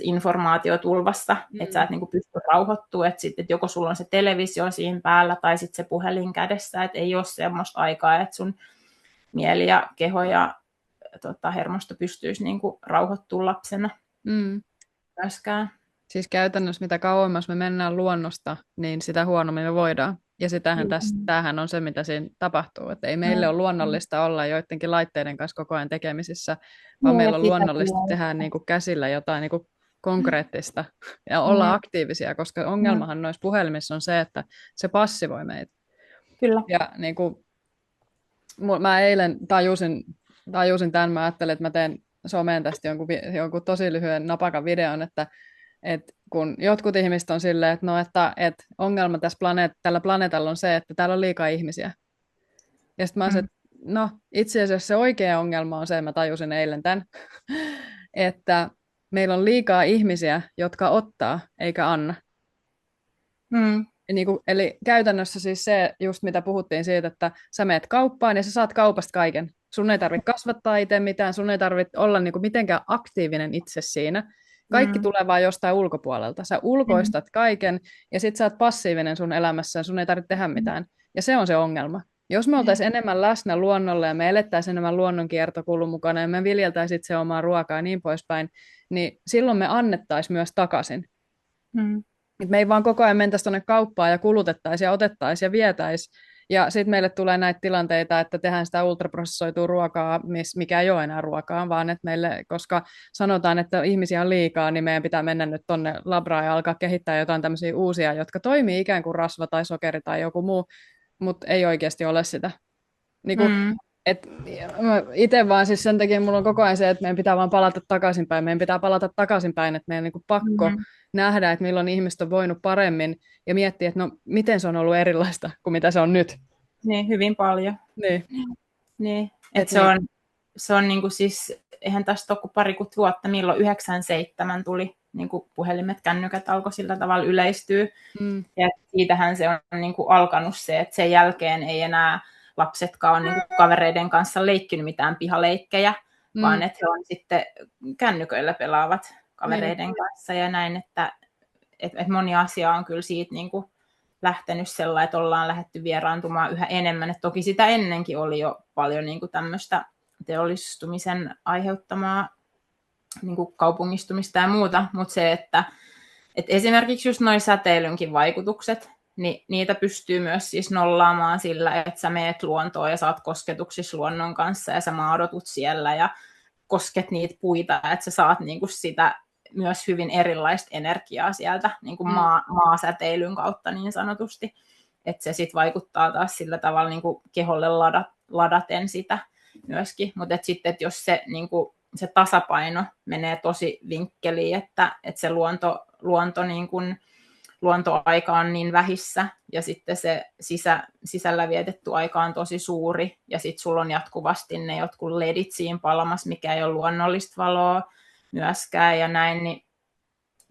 informaatiotulvassa, että sä et niin kuin pysty rauhoittumaan, että joko sulla on se televisio siinä päällä tai sitten se puhelin kädessä, että ei ole semmoista aikaa, että sun mieli ja keho ja hermosto pystyisi niin kuin rauhoittumaan lapsena myöskään. Siis käytännössä mitä kauemmas me mennään luonnosta, niin sitä huonommin me voidaan. Ja tämähän on se, mitä siinä tapahtuu. Että ei meille ole luonnollista olla joidenkin laitteiden kanssa koko ajan tekemisissä, vaan meillä on luonnollista tehdä niin kuin käsillä jotain niin kuin konkreettista ja olla aktiivisia, koska ongelmahan noissa puhelimissa on se, että se passivoi meitä. Kyllä. Ja niin kuin, mä eilen tajusin tämän, mä ajattelin, että mä teen someen tästä jonkun tosi lyhyen napakan videon, että kun jotkut ihmiset on silleen, että ongelma tällä planeetalla on se, että täällä on liikaa ihmisiä. Ja sitten mä olisin, että itse asiassa se oikea ongelma on se, mä tajusin eilen tämän, että meillä on liikaa ihmisiä, jotka ottaa eikä anna. Eli käytännössä siis se, just mitä puhuttiin siitä, että sä meet kauppaan ja sä saat kaupasta kaiken. Sun ei tarvitse kasvattaa itse mitään, sun ei tarvitse olla mitenkään aktiivinen itse siinä. Kaikki tulee vaan jostain ulkopuolelta. Sä ulkoistat kaiken ja sit sä oot passiivinen sun elämässä ja sun ei tarvitse tehdä mitään. Ja se on se ongelma. Jos me oltaisiin enemmän läsnä luonnolla ja me elettäisiin enemmän luonnon kiertokulun mukana ja me viljeltäisiin itse omaa ruokaa ja niin poispäin, niin silloin me annettaisiin myös takaisin. Me ei vaan koko ajan mentäisi tuonne kauppaan ja kulutettaisiin ja otettaisiin ja vietäisiin. Ja sitten meille tulee näitä tilanteita, että tehdään sitä ultraprosessoitua ruokaa, mikä ei ole enää ruokaa, vaan että meille, koska sanotaan, että ihmisiä on liikaa, niin meidän pitää mennä nyt tonne labraan ja alkaa kehittää jotain tämmöisiä uusia, jotka toimii ikään kuin rasva tai sokeri tai joku muu, mutta ei oikeasti ole sitä. Itse vaan siis sen takia mulla on koko ajan se, että meidän pitää vaan palata takaisinpäin. Meidän pitää palata takaisinpäin, että meidän on pakko nähdä, että milloin ihmiset on voinut paremmin ja miettiä, että miten se on ollut erilaista kuin mitä se on nyt. Niin, hyvin paljon. Niin. Se on niin kuin siis, eihän tästä ole kuin parikymmentä vuotta, milloin 97 tuli niin kuin puhelimet, kännykät alkoi sillä tavalla yleistyä. Ja siitähän se on niin kuin alkanut se, että sen jälkeen ei enää lapsetkaan on niin kuin kavereiden kanssa leikkinyt mitään pihaleikkejä, vaan että he on sitten kännyköillä pelaavat kavereiden kanssa ja näin, että moni asia on kyllä siitä niin kuin lähtenyt sellainen, että ollaan lähdetty vieraantumaan yhä enemmän. Et toki sitä ennenkin oli jo paljon niin kuin tämmöistä teollistumisen aiheuttamaa niin kuin kaupungistumista ja muuta, mutta se, että esimerkiksi just noin säteilynkin vaikutukset, niin niitä pystyy myös siis nollaamaan sillä, että sä meet luontoon ja saat kosketuksissa luonnon kanssa ja sä maadotut siellä ja kosket niitä puita, että sä saat niin kuin sitä myös hyvin erilaista energiaa sieltä niin kuin maasäteilyn kautta niin sanotusti. Että se sitten vaikuttaa taas sillä tavalla niin kuin keholle ladaten sitä myöskin. Mutta sitten, jos se, niin kuin, se tasapaino menee tosi vinkkeliin, että se luontoaika on niin vähissä ja sitten se sisällä vietetty aika on tosi suuri ja sitten sulla on jatkuvasti ne jotkut ledit siinä palamassa, mikä ei ole luonnollista valoa myöskään ja näin, niin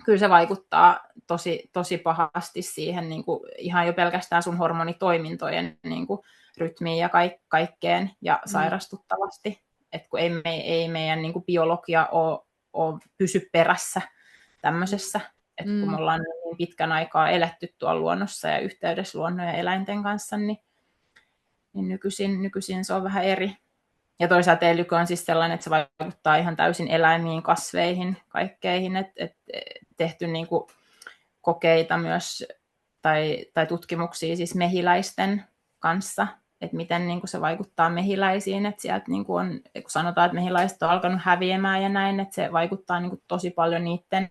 kyllä se vaikuttaa tosi pahasti siihen niin kuin ihan jo pelkästään sun hormonitoimintojen niin kuin rytmiin ja kaikkeen ja sairastuttavasti. Et kun ei meidän niin kuin biologia ole pysy perässä tämmöisessä, että kun me ollaan niin pitkän aikaa eletty tuolla luonnossa ja yhteydessä luonnon ja eläinten kanssa, niin nykyisin se on vähän eri. Ja toisaalta ELYK on siis sellainen, että se vaikuttaa ihan täysin eläimiin, kasveihin, kaikkeihin, että tehty niin kuin kokeita myös tai tutkimuksia siis mehiläisten kanssa, että miten niin kuin se vaikuttaa mehiläisiin, että sieltä niin kuin on, kun sanotaan, että mehiläiset on alkanut häviämään ja näin, että se vaikuttaa niin kuin tosi paljon niiden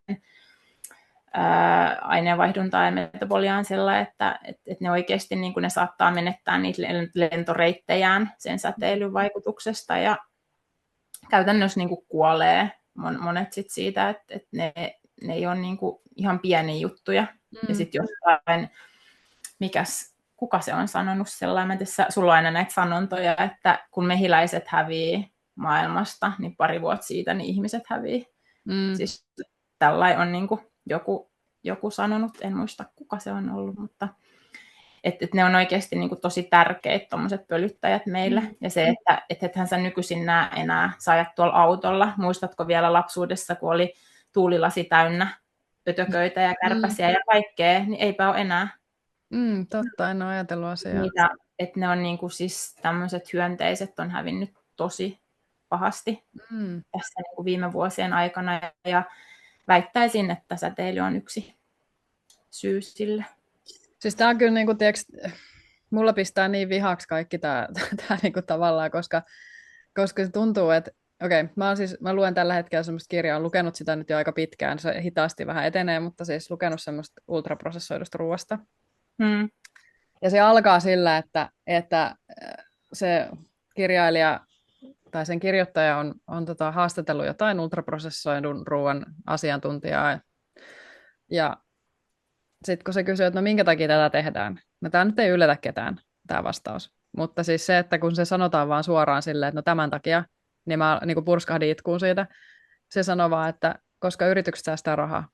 aineenvaihduntaa ja metaboliaan sellainen, että ne oikeasti niin kuin ne saattaa menettää niitä lentoreittejään sen säteilyn vaikutuksesta ja käytännössä niin kuin kuolee monet sit siitä, että ne ei ole niin kuin ihan pieniä juttuja. Ja sitten jostain, kuka se on sanonut sellainen, että sulla on aina näitä sanontoja, että kun mehiläiset hävii maailmasta, niin pari vuotta siitä niin ihmiset hävii. Siis tällainen on niin kuin joku sanonut, en muista kuka se on ollut, mutta että ne on oikeasti niin kuin tosi tärkeitä tommoset pölyttäjät meille. Ja se, että ethän sä nykyisin näe enää, sä ajat tuolla autolla, muistatko vielä lapsuudessa, kun oli tuulilasi täynnä ötököitä ja kärpäsiä ja kaikkea, niin eipä ole enää. Totta, en ole ajatellut asiaa. Niitä, että ne on niin kuin siis tämmöiset hyönteiset on hävinnyt tosi pahasti tässä niin kuin viime vuosien aikana ja väittäisin, että säteily on yksi syy sille. Siis tämä on kyllä, niin kuin, tiiäks, mulla pistää niin vihaksi kaikki tämä niin kuin tavallaan, koska se tuntuu, että mä luen tällä hetkellä semmoista kirjaa, olen lukenut sitä nyt jo aika pitkään, se hitaasti vähän etenee, mutta siis lukenut semmoista ultraprosessoidusta ruoasta. Ja se alkaa sillä, että se kirjailija tai sen kirjoittaja on haastatellut jotain ultraprosessoidun ruoan asiantuntijaa. Ja sitten kun se kysyy, että no minkä takia tätä tehdään, no tämä nyt ei yllätä ketään, tämä vastaus. Mutta siis se, että kun se sanotaan vaan suoraan silleen, että no tämän takia, niin mä niin kuin purskahdin itkuun siitä. Se sanoo vaan, että koska yritykset säästää rahaa.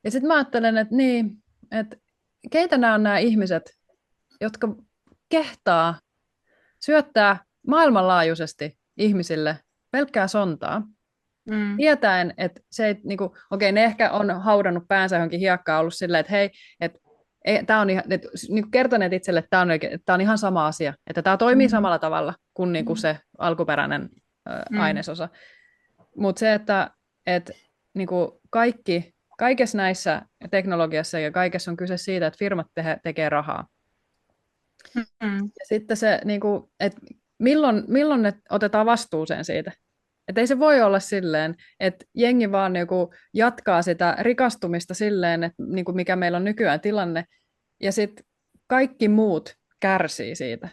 Ja sitten mä ajattelen, että niin, että keitä nämä on nämä ihmiset, jotka kehtaa syöttää maailmanlaajuisesti ihmisille pelkkää sontaa, tietäen, että se ei, niin kuin, ne ehkä on haudannut päänsä johonkin hiekkaan, ollut silleen, että hei, tämä on ihan, niin kertoneet itselle, että tämä on ihan sama asia, että tämä toimii samalla tavalla kuin, niin kuin se alkuperäinen ainesosa. Mutta se, että niin kuin kaikessa näissä teknologiassa ja kaikessa on kyse siitä, että firmat tekee rahaa. Ja sitten se, niin kuin, että milloin ne otetaan vastuuseen siitä. Että ei se voi olla silleen, että jengi vaan niinku jatkaa sitä rikastumista silleen, että niinku mikä meillä on nykyään tilanne, ja sitten kaikki muut kärsii siitä.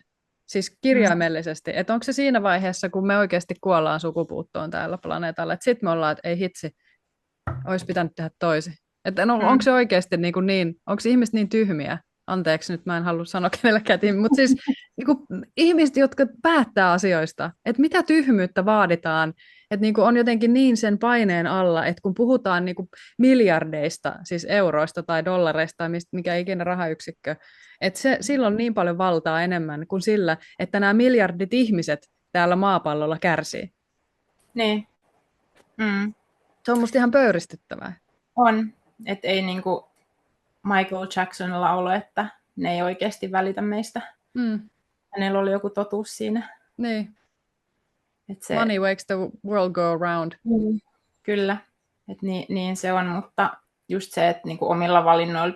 Siis kirjaimellisesti. Että onko se siinä vaiheessa, kun me oikeasti kuollaan sukupuuttoon täällä planeetalla, että sitten me ollaan, että ei hitsi, olisi pitänyt tehdä toisin. Että onko se oikeasti niin, onko ihmiset niin tyhmiä? Anteeksi, nyt mä en halua sanoa kenellekään, mutta siis ihmiset, jotka päättää asioista, että mitä tyhmyyttä vaaditaan, että on jotenkin niin sen paineen alla, että kun puhutaan miljardeista, siis euroista tai dollareista tai mikä ikinä rahayksikkö, että sillä on niin paljon valtaa enemmän kuin sillä, että nämä miljardit ihmiset täällä maapallolla kärsii. Niin. Se on musta ihan pöyristyttävää. On, että ei Michael Jacksonilla ollut, että ne ei oikeasti välitä meistä. Hänellä oli joku totuus siinä. Niin. Money makes the world go around. Kyllä, että niin se on, mutta just se, että omilla valinnoilla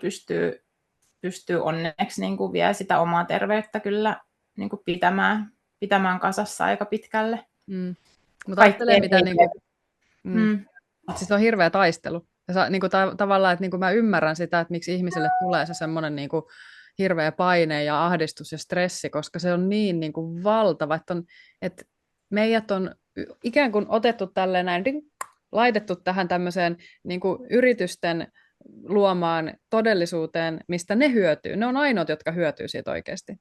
pystyy onneksi vielä sitä omaa terveyttä kyllä pitämään kasassa aika pitkälle. Mutta ajattelee, Kaikkeen mitä ei niinku, mm. siis on hirveä taistelu. Ja niinku tavallaan, että niinku mä ymmärrän sitä, että miksi ihmiselle tulee se semmoinen niinku hirveä paine ja ahdistus ja stressi, koska se on niin niinku valtava, että meidät on ikään kuin otettu tälleen näin, laitettu tähän tämmöiseen niinku yritysten luomaan todellisuuteen, mistä ne hyötyy. Ne on ainoat, jotka hyötyy siitä oikeasti.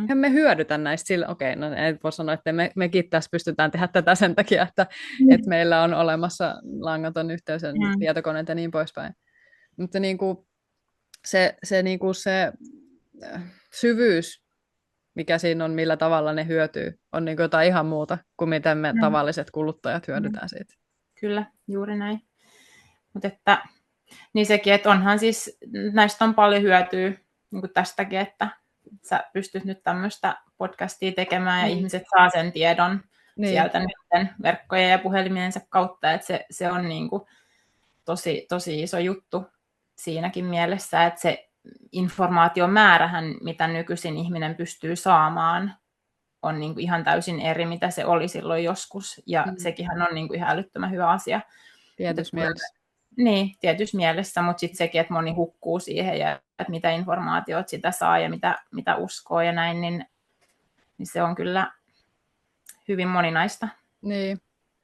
Eihän me hyödytä näistä sillä, okei, no ei voi sanoa, että mekin tässä pystytään tehdä tätä sen takia, että meillä on olemassa langaton yhteys ja tietokoneet ja niin poispäin. Mutta niin kuin se syvyys, mikä siinä on, millä tavalla ne hyötyy, on niin kuin jotain ihan muuta kuin miten me tavalliset kuluttajat hyödytään siitä. Kyllä, juuri näin. Mutta että niin sekin, että onhan siis, näistä on paljon hyötyä niin kuin tästäkin, että sä pystyt nyt tämmöistä podcastia tekemään ja ihmiset saa sen tiedon sieltä nyt verkkojen ja puhelimiensa kautta, että se on niin kuin tosi iso juttu siinäkin mielessä, että se informaatiomäärähän, mitä nykyisin ihminen pystyy saamaan, on niin kuin ihan täysin eri, mitä se oli silloin joskus, ja sekinhän on niin kuin ihan älyttömän hyvä asia. Tietyssä mielessä. Niin, tietyssä mielessä, mutta sitten sekin, että moni hukkuu siihen ja että mitä informaatiota sitä saa ja mitä uskoo ja näin, niin se on kyllä hyvin moninaista. Niin.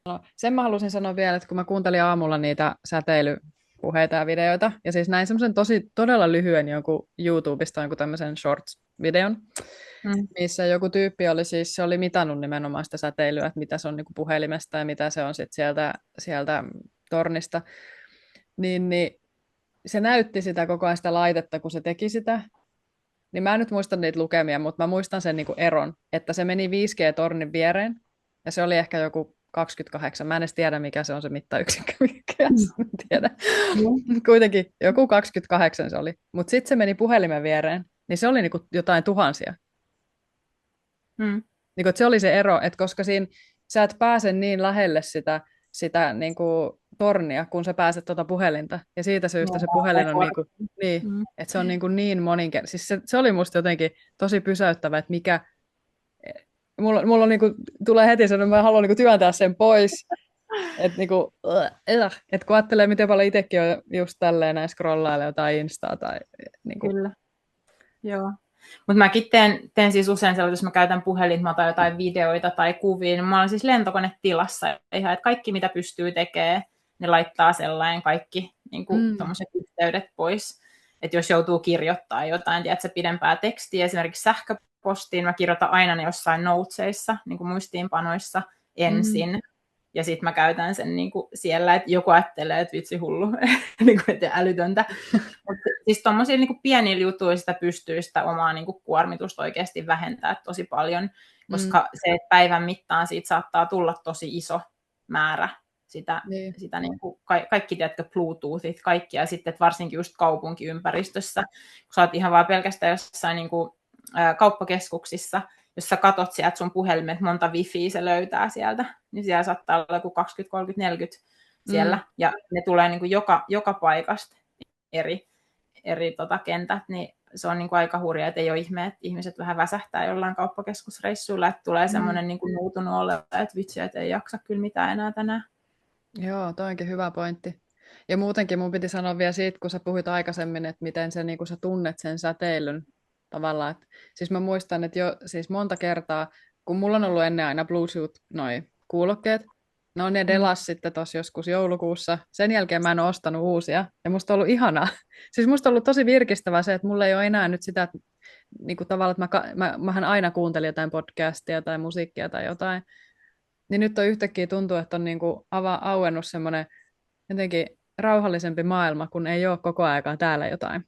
No, sen mä halusin sanoa vielä, että kun mä kuuntelin aamulla niitä säteilypuheita ja videoita, ja siis näin semmoisen todella lyhyen jonkun YouTubesta jonkun tämmöisen shorts-videon, missä joku tyyppi oli siis, se oli mitannut nimenomaan sitä säteilyä, että mitä se on niin kuin puhelimesta ja mitä se on sitten sieltä tornista, niin se näytti sitä koko ajan sitä laitetta, kun se teki sitä, niin mä en nyt muista niitä lukemia, mutta mä muistan sen niin kuin eron, että se meni 5G-tornin viereen, ja se oli ehkä joku 28. Mä en edes tiedä, mikä se on se mittayksikkö, mikä en tiedä. Kuitenkin joku 28 se oli. Mutta sitten se meni puhelimen viereen, niin se oli niinku jotain tuhansia. Niinku, se oli se ero, että koska siinä sä et pääse niin lähelle sitä niinku tornia, kun sä pääset tuota puhelinta. Ja siitä syystä se puhelin on että se on niin moninkertainen. Siis se oli musta jotenkin tosi pysäyttävä, että mikä... Mulla on tulee heti sanoa, että mä haluan työntää sen pois. Että et kun ajattelee, miten paljon itsekin on just tälleen näin scrollailla jotain Instaa tai... Kyllä, joo. Mutta mäkin teen siis usein sellaista, jos mä käytän puhelinta, mä otan jotain videoita tai kuvia, niin mä olen siis lentokonetilassa. Ihan, että kaikki mitä pystyy tekemään, ne laittaa sellainen kaikki tommoset yhteydet pois. Että jos joutuu kirjoittamaan jotain, tiedätkö, pidempää tekstiä, esimerkiksi sähköpostiin, mä kirjoitan aina ne jossain notesissa, niin kuin muistiinpanoissa ensin. Ja sitten mä käytän sen siellä, että joku ajattelee, että vitsi hullu, että älytöntä. Mutta siis tuommoisilla pienillä jutuilla sitä pystyy sitä omaa kuormitusta oikeasti vähentää tosi paljon, koska se, että päivän mittaan siitä saattaa tulla tosi iso määrä sitä kaikki tiedätkö, Bluetoothit, kaikki, ja sitten varsinkin just kaupunkiympäristössä, kun sä oot ihan vaan pelkästään jossain kauppakeskuksissa, jos sä katot sieltä sun puhelimet, monta wifiä se löytää sieltä, niin siellä saattaa olla joku 20, 30, 40 siellä, ja ne tulee joka paikasta eri kentät, niin se on aika hurjaa, että ei ole ihme, että ihmiset vähän väsähtää jollain kauppakeskusreissuilla, että tulee semmoinen nuutunut oleva, että vitsi, että ei jaksa kyllä mitään enää tänään. Joo, toi onkin hyvä pointti. Ja muutenkin mun piti sanoa vielä siitä, kun sä puhuit aikaisemmin, että miten se, sä tunnet sen säteilyn tavallaan. Siis mä muistan, että siis monta kertaa, kun mulla on ollut ennen aina Bluetooth noi kuulokkeet, no ne delas sitten tuossa joskus joulukuussa. Sen jälkeen mä en ole ostanut uusia, ja musta on ollut ihanaa. Siis musta on ollut tosi virkistävää se, että mulla ei ole enää nyt sitä, että tavallaan, että mähän aina kuuntelin jotain podcastia tai musiikkia tai jotain, niin nyt on yhtäkkiä tuntuu, että on auennut semmoinen jotenkin rauhallisempi maailma, kun ei ole koko aikaa täällä jotain.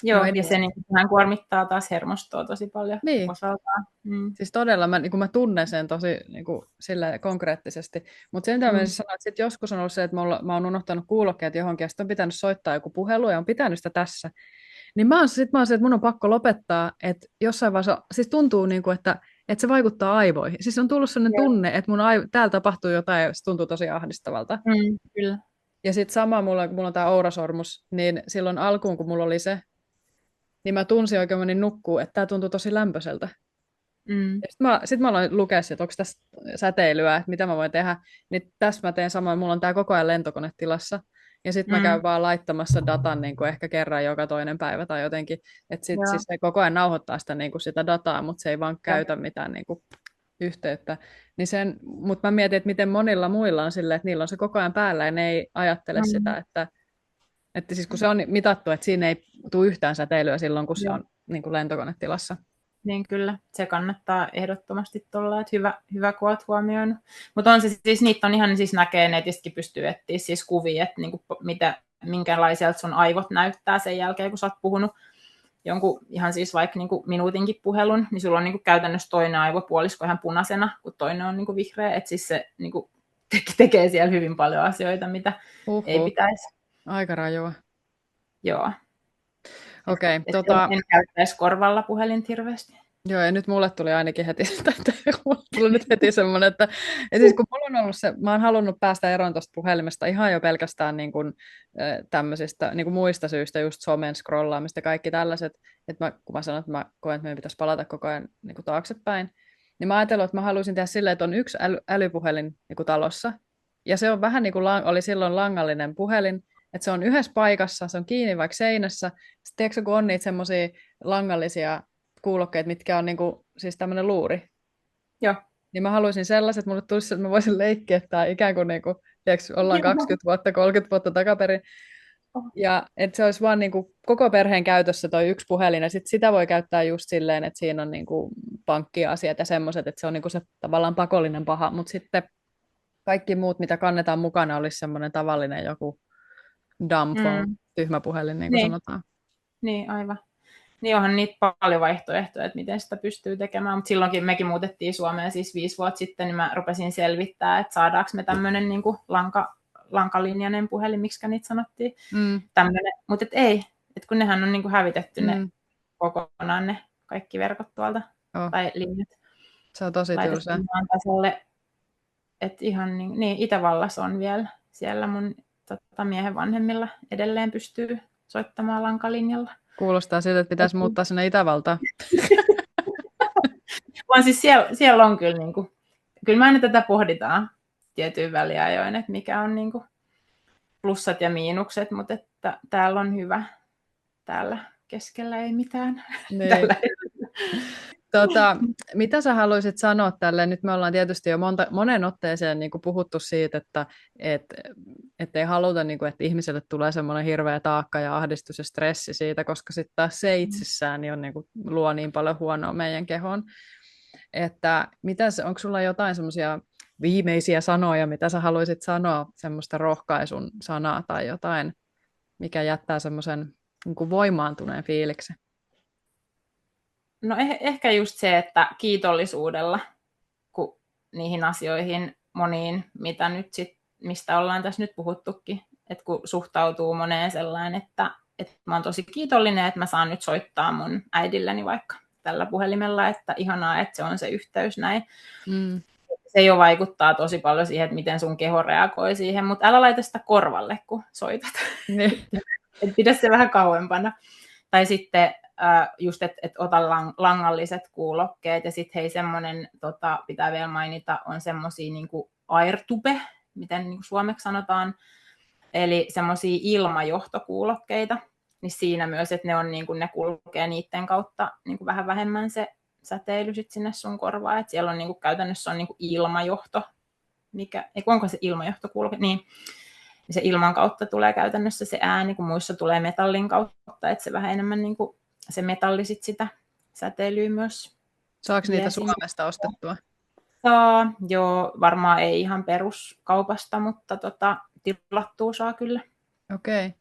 Joo, ja se vähän kuormittaa taas hermostoa tosi paljon osaltaan. Siis todella, mä tunnen sen tosi sillä konkreettisesti. Mutta sen mä sanoin, että sit joskus on ollut se, että mä oon unohtanut kuulokkeet johonkin, ja sitten on pitänyt soittaa joku puhelu, ja on pitänyt sitä tässä. Niin mä oon se, että mun on pakko lopettaa, että jossain vaiheessa, siis tuntuu että se vaikuttaa aivoihin. Siis on tullut sellainen tunne, että täällä tapahtuu jotain, ja se tuntuu tosi ahdistavalta. Kyllä. Ja sitten sama, kun mulla on tämä ourasormus, niin silloin alkuun, kun mulla oli se, niin mä tunsin oikein, että nukkuu, että tämä tuntuu tosi lämpöiseltä. Sitten mä aloin lukea, että säteilyä, että mitä mä voin tehdä, niin tässä mä teen samoin, mulla on tää koko ajan lentokonetilassa, ja sitten mä käyn vaan laittamassa datan niin kuin ehkä kerran joka toinen päivä tai jotenkin, että sit, Joo. siis se koko ajan nauhoittaa sitä, niin kuin sitä dataa, mutta se ei vaan Joo. käytä mitään niin kuin yhteyttä. Niin mutta mä mietin, että miten monilla muilla on silleen, että niillä on se koko ajan päällä ja ne ei ajattele sitä, että siis kun se on mitattu, että siinä ei tule yhtään säteilyä silloin, kun se Joo. on niin kuin lentokonetilassa. Niin kyllä, se kannattaa ehdottomasti tuolla, että hyvä kun olet huomioinut. Mutta on se siis, niitä on ihan, siis näkee netistäkin pystyy etsiä siis kuvia, että niinku, minkälaiselta sun aivot näyttää sen jälkeen, kun sä oot puhunut jonkun ihan siis vaikka niinku minuutinkin puhelun, niin sulla on niinku käytännössä toinen aivopuolisko ihan punaisena, kun toinen on niinku vihreä, että siis se niinku tekee siellä hyvin paljon asioita, mitä ei pitäisi. Aika rajua. Joo. Okei. En käyttäisi korvalla puhelinta hirveästi. Joo, ja nyt mulle tuli ainakin heti, mulle tuli nyt heti semmoinen, että siis kun mulla on ollut se, mä oon halunnut päästä eroon tuosta puhelimesta ihan jo pelkästään niin kuin, tämmöisistä niin kuin muista syistä, just somen scrollaamista ja kaikki tällaiset, että kun mä sanon, että mä koen, että meidän pitäisi palata koko ajan niin kuin taaksepäin, niin mä ajattelin, että mä haluaisin tehdä silleen, että on yksi älypuhelin niin kuin talossa, ja se on vähän niin kuin oli silloin langallinen puhelin, että se on yhdessä paikassa, se on kiinni vaikka seinässä, sitten tiedätkö, kun on niitä semmoisia langallisia kuulokkeet, mitkä on niinku, siis tämmöinen luuri. Joo. Niin mä haluaisin sellaiset, mulle tulisi, että mä voisin leikkiä, että ikään kuin niinku, tiedätkö, ollaan 20 vuotta, 30 vuotta takaperin. Ja että se olisi vaan niinku koko perheen käytössä toi yksi puhelin, ja sit sitä voi käyttää just silleen, että siinä on niinku pankkiasiat ja semmoiset, että se on niinku se tavallaan pakollinen paha, mutta sitten kaikki muut, mitä kannetaan mukana, olisi semmoinen tavallinen joku dumb phone, tyhmä puhelin, niin kuin sanotaan. Niin, aivan. Niin onhan niitä paljon vaihtoehtoja, että miten sitä pystyy tekemään, mutta silloinkin mekin muutettiin Suomeen siis 5 vuotta sitten, niin mä rupesin selvittää, että saadaanko me tämmöinen niin kuin lankalinjainen puhelin, miksi niitä sanottiin, mutta ei, että kun nehän on niin kuin hävitetty ne kokonaan ne kaikki verkot tuolta, tai linjat. Se on tosi tylsää. Että ihan niin, Itävallassa on vielä siellä mun miehen vanhemmilla edelleen pystyy soittamaan lankalinjalla. Kuulostaa siltä, että pitäisi muuttaa sinne Itävaltaan. Vaan siis siellä on kyllä, niin kuin, kyllä me aina tätä pohditaan tietyin väliajoin, että mikä on niin kuin plussat ja miinukset, mutta että täällä on hyvä, täällä keskellä ei mitään. Niin. Mitä sä haluaisit sanoa tälle? Nyt me ollaan tietysti jo monen otteeseen niin kuin puhuttu siitä, että ei haluta, niin kuin, että ihmiselle tulee semmoinen hirveä taakka ja ahdistus ja stressi siitä, koska sitten taas se itsessään niin on, niin kuin, luo niin paljon huonoa meidän kehoon. Että onko sulla jotain semmoisia viimeisiä sanoja, mitä sä haluaisit sanoa, semmoista rohkaisun sanaa tai jotain, mikä jättää semmoisen niin kuin voimaantuneen fiiliksen? No ehkä just se, että kiitollisuudella kun niihin asioihin moniin, mitä nyt mistä ollaan tässä nyt puhuttukin, että kun suhtautuu moneen sellainen, että mä oon tosi kiitollinen, että mä saan nyt soittaa mun äidilleni vaikka tällä puhelimella, että ihanaa, että se on se yhteys näin. Se jo vaikuttaa tosi paljon siihen, että miten sun keho reagoi siihen, mutta älä laita sitä korvalle, kun soitat. Et pidä se vähän kauempana. Tai sitten just, että ota langalliset kuulokkeet, ja sitten hei semmoinen, pitää vielä mainita, on semmoisia niin kuin airtube, miten niin kuin suomeksi sanotaan, eli semmoisia ilmajohtokuulokkeita, niin siinä myös, että ne on niin kuin, ne kulkee niiden kautta niin kuin vähän vähemmän se säteily sit sinne sun korvaan, että siellä on niin kuin, käytännössä on niin kuin ilmajohto, onko se ilmajohtokuuloke, niin se ilman kautta tulee käytännössä se ääni, kun muissa tulee metallin kautta, että se vähän enemmän niin kuin, se metalli sit sitä säteilyä myös. Saako niitä Suomesta ostettua? Saa, joo, varmaan ei ihan peruskaupasta, mutta tilattua saa kyllä. Okei.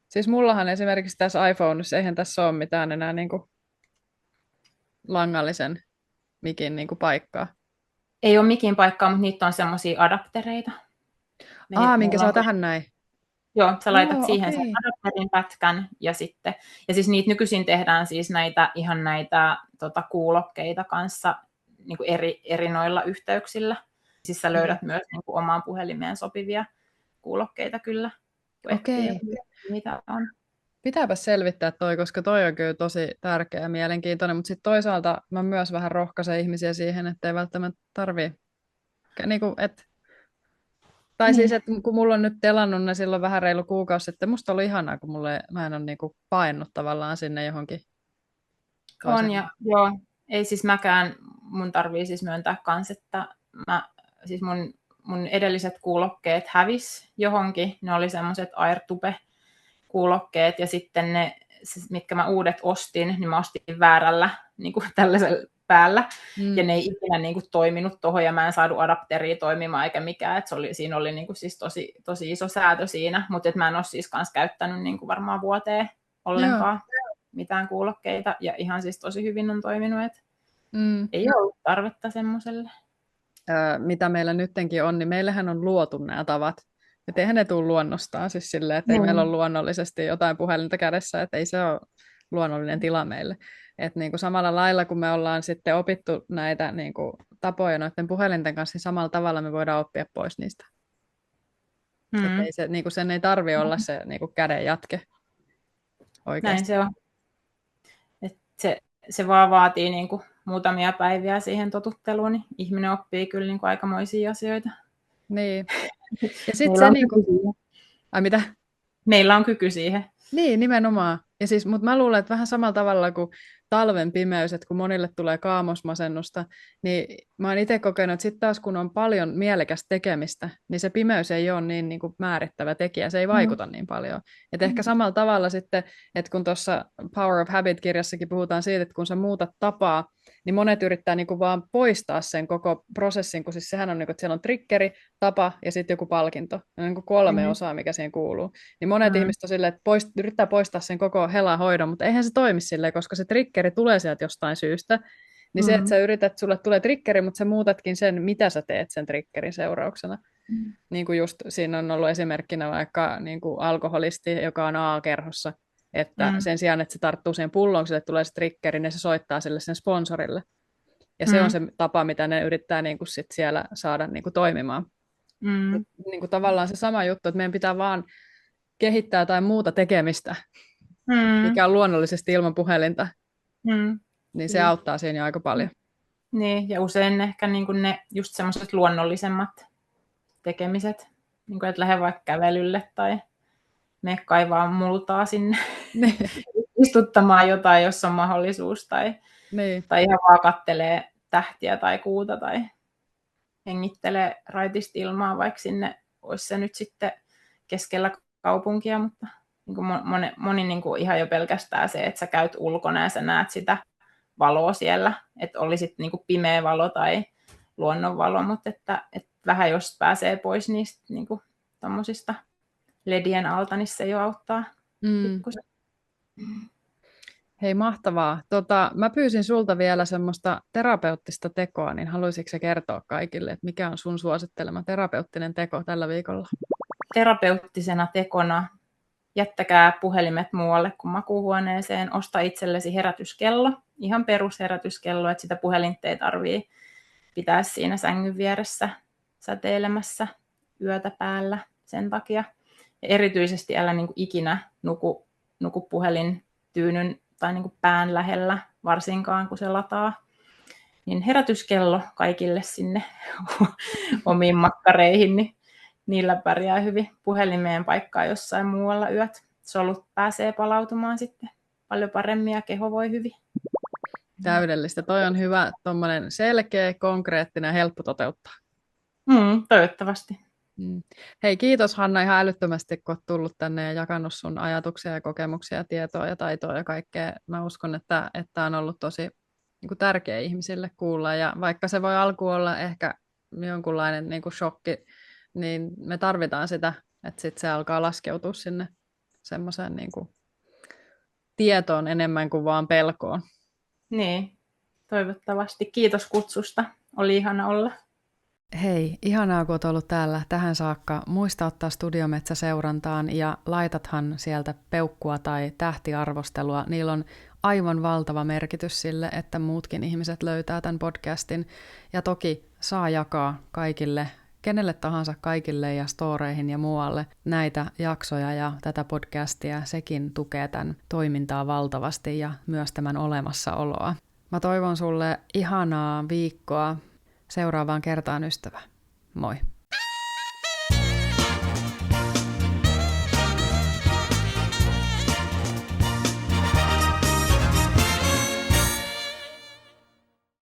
Siis mullahan esimerkiksi tässä iPhoneissa, eihän tässä ole mitään enää niin kuin langallisen mikin niin kuin paikkaa. Ei ole mikin paikkaa, mutta niitä on semmoisia adaptereita. Minkä saa tähän näin? Joo, sä laitat siihen sen adapterin pätkän ja siis niitä nykyisin tehdään siis näitä kuulokkeita kanssa niin kuin eri noilla yhteyksillä. Siis sä löydät myös niin kuin omaan puhelimeen sopivia kuulokkeita kyllä. Okei. Mitä on. Pitääpä selvittää toi, koska toi on kyllä tosi tärkeä ja mielenkiintoinen, mutta sitten toisaalta mä myös vähän rohkaisen ihmisiä siihen, että ei välttämättä tarvii, niinku, tai siis, Niin. että kun mulla on nyt telannut ne silloin vähän reilu kuukausi sitten, musta oli ihanaa, kun mä en ole niinku paennut tavallaan sinne johonkin On toiseen. ja joo, ei siis mäkään, mun tarvii siis myöntää kans, että siis mun edelliset kuulokkeet hävis johonkin, ne oli semmoiset AirTube-kuulokkeet ja sitten ne, mitkä mä uudet ostin, niin mä ostin väärällä niin kuin tällaisella päällä ja ne ei ikinä niin kuin toiminut tuohon ja mä en saanut adapteria toimimaan eikä mikään, että siinä oli niin kuin siis tosi iso säätö siinä, mutta mä en ole siis kans käyttänyt niin kuin varmaan vuoteen ollenkaan mitään kuulokkeita ja ihan siis tosi hyvin on toiminut, että ei ollut tarvetta semmoiselle. Mitä meillä nyttenkin on, niin meillähän on luotu nämä tavat. Että eihän ne tule luonnostaan, siis silleen, että ei meillä ole luonnollisesti jotain puhelinta kädessä, että ei se ole luonnollinen tila meille. Että niin kuin samalla lailla, kun me ollaan sitten opittu näitä niin kuin tapoja noiden puhelinten kanssa, niin samalla tavalla me voidaan oppia pois niistä. Että ei se, niin kuin sen ei tarvitse olla se niin kuin käden jatke oikeasti. Näin se on. Et se vaan vaatii niin kuin muutamia päiviä siihen totutteluun, niin ihminen oppii kyllä niin kuin aikamoisia asioita. Niin. Ja sitten se niin kuin... Ai mitä? Meillä on kyky siihen. Niin, nimenomaan. Ja siis, mutta mä luulen, että vähän samalla tavalla kuin talven pimeys, että kun monille tulee kaamosmasennusta, niin mä oon itse kokenut, että sitten taas kun on paljon mielekästä tekemistä, niin se pimeys ei ole niin kuin määrittävä tekijä, se ei vaikuta niin paljon. Et ehkä samalla tavalla sitten, että kun tuossa Power of Habit-kirjassakin puhutaan siitä, että kun sä muutat tapaa, niin monet yrittää niin kuin vaan poistaa sen koko prosessin, kun siis sehän on, niin kuin, että siellä on triggeri, tapa ja sitten joku palkinto. Ne on niin kuin 3 osaa, mikä siihen kuuluu. Niin monet ihmiset on silleen, että yrittää poistaa sen koko helan hoidon, mutta eihän se toimi silleen, koska se triggeri tulee sieltä jostain syystä. Niin se, että sä yrität, sulle tulee triggeri, mutta sä muutatkin sen, mitä sä teet sen triggerin seurauksena. Niin kuin just siinä on ollut esimerkkinä vaikka niin kuin alkoholisti, joka on A-kerhossa, että sen sijaan, että se tarttuu siihen pulloon, kun sille tulee se triggeri, niin se soittaa sille sen sponsorille. Ja se on se tapa, mitä ne yrittää niin kuin sit siellä saada niin kuin toimimaan. Niin kuin tavallaan se sama juttu, että meidän pitää vaan kehittää jotain muuta tekemistä, mikä on luonnollisesti ilman puhelinta, niin se auttaa siinä jo aika paljon. Niin, ja usein ehkä niin kuin ne just semmoiset luonnollisemmat tekemiset, niin kuin, että lähde vaikka kävelylle tai mene kaivaa multaa sinne istuttamaan jotain, jos on mahdollisuus, tai ihan vaan kattelee tähtiä tai kuuta tai hengittelee raitista ilmaa, vaikka sinne olisi se nyt sitten keskellä kaupunkia, mutta niin kuin moni niin kuin ihan jo pelkästään se, että sä käyt ulkona ja sä näet sitä valoa siellä, että oli sitten niin kuin pimeä valo tai luonnonvalo, mutta että vähän jos pääsee pois niistä niin kuin tommosista ledien alta, niin se jo auttaa. Hei, mahtavaa. Mä pyysin sulta vielä semmoista terapeuttista tekoa, niin haluaisitko sä kertoa kaikille, että mikä on sun suosittelema terapeuttinen teko tällä viikolla? Terapeuttisena tekona jättäkää puhelimet muualle kuin makuuhuoneeseen, osta itsellesi herätyskello, ihan perusherätyskello, että sitä puhelinta ei tarvitse pitää siinä sängyn vieressä säteilemässä yötä päällä sen takia. Ja erityisesti älä niin kuin ikinä nuku puhelin tyynyn tai niin kuin pään lähellä, varsinkaan kun se lataa. Niin herätyskello kaikille sinne omiin makkareihin, niin niillä pärjää hyvin. Puhelimeen paikkaa jossain muualla yöt. Solut pääsee palautumaan sitten paljon paremmin ja keho voi hyvin. Täydellistä. Toi on hyvä, tommonen selkeä, konkreettinen ja helppo toteuttaa. Toivottavasti. Hei, kiitos Hanna ihan älyttömästi, kun olet tullut tänne ja jakanut sun ajatuksia ja kokemuksia ja tietoa ja taitoa ja kaikkea. Mä uskon, että on ollut tosi niin kuin tärkeä ihmisille kuulla, ja vaikka se voi alkuun olla ehkä jonkunlainen niin kuin shokki, niin me tarvitaan sitä, että sitten se alkaa laskeutua sinne semmoiseen niin kuin tietoon enemmän kuin vaan pelkoon. Niin, toivottavasti. Kiitos kutsusta. Oli ihana olla. Hei, ihanaa kun olet ollut täällä tähän saakka. Muista ottaa Studiometsä seurantaan ja laitathan sieltä peukkua tai tähtiarvostelua. Niillä on aivan valtava merkitys sille, että muutkin ihmiset löytää tämän podcastin. Ja toki saa jakaa kaikille, kenelle tahansa kaikille ja storeihin ja muualle näitä jaksoja ja tätä podcastia. Sekin tukee tämän toimintaa valtavasti ja myös tämän olemassaoloa. Mä toivon sulle ihanaa viikkoa. Seuraavaan kertaan, ystävä. Moi!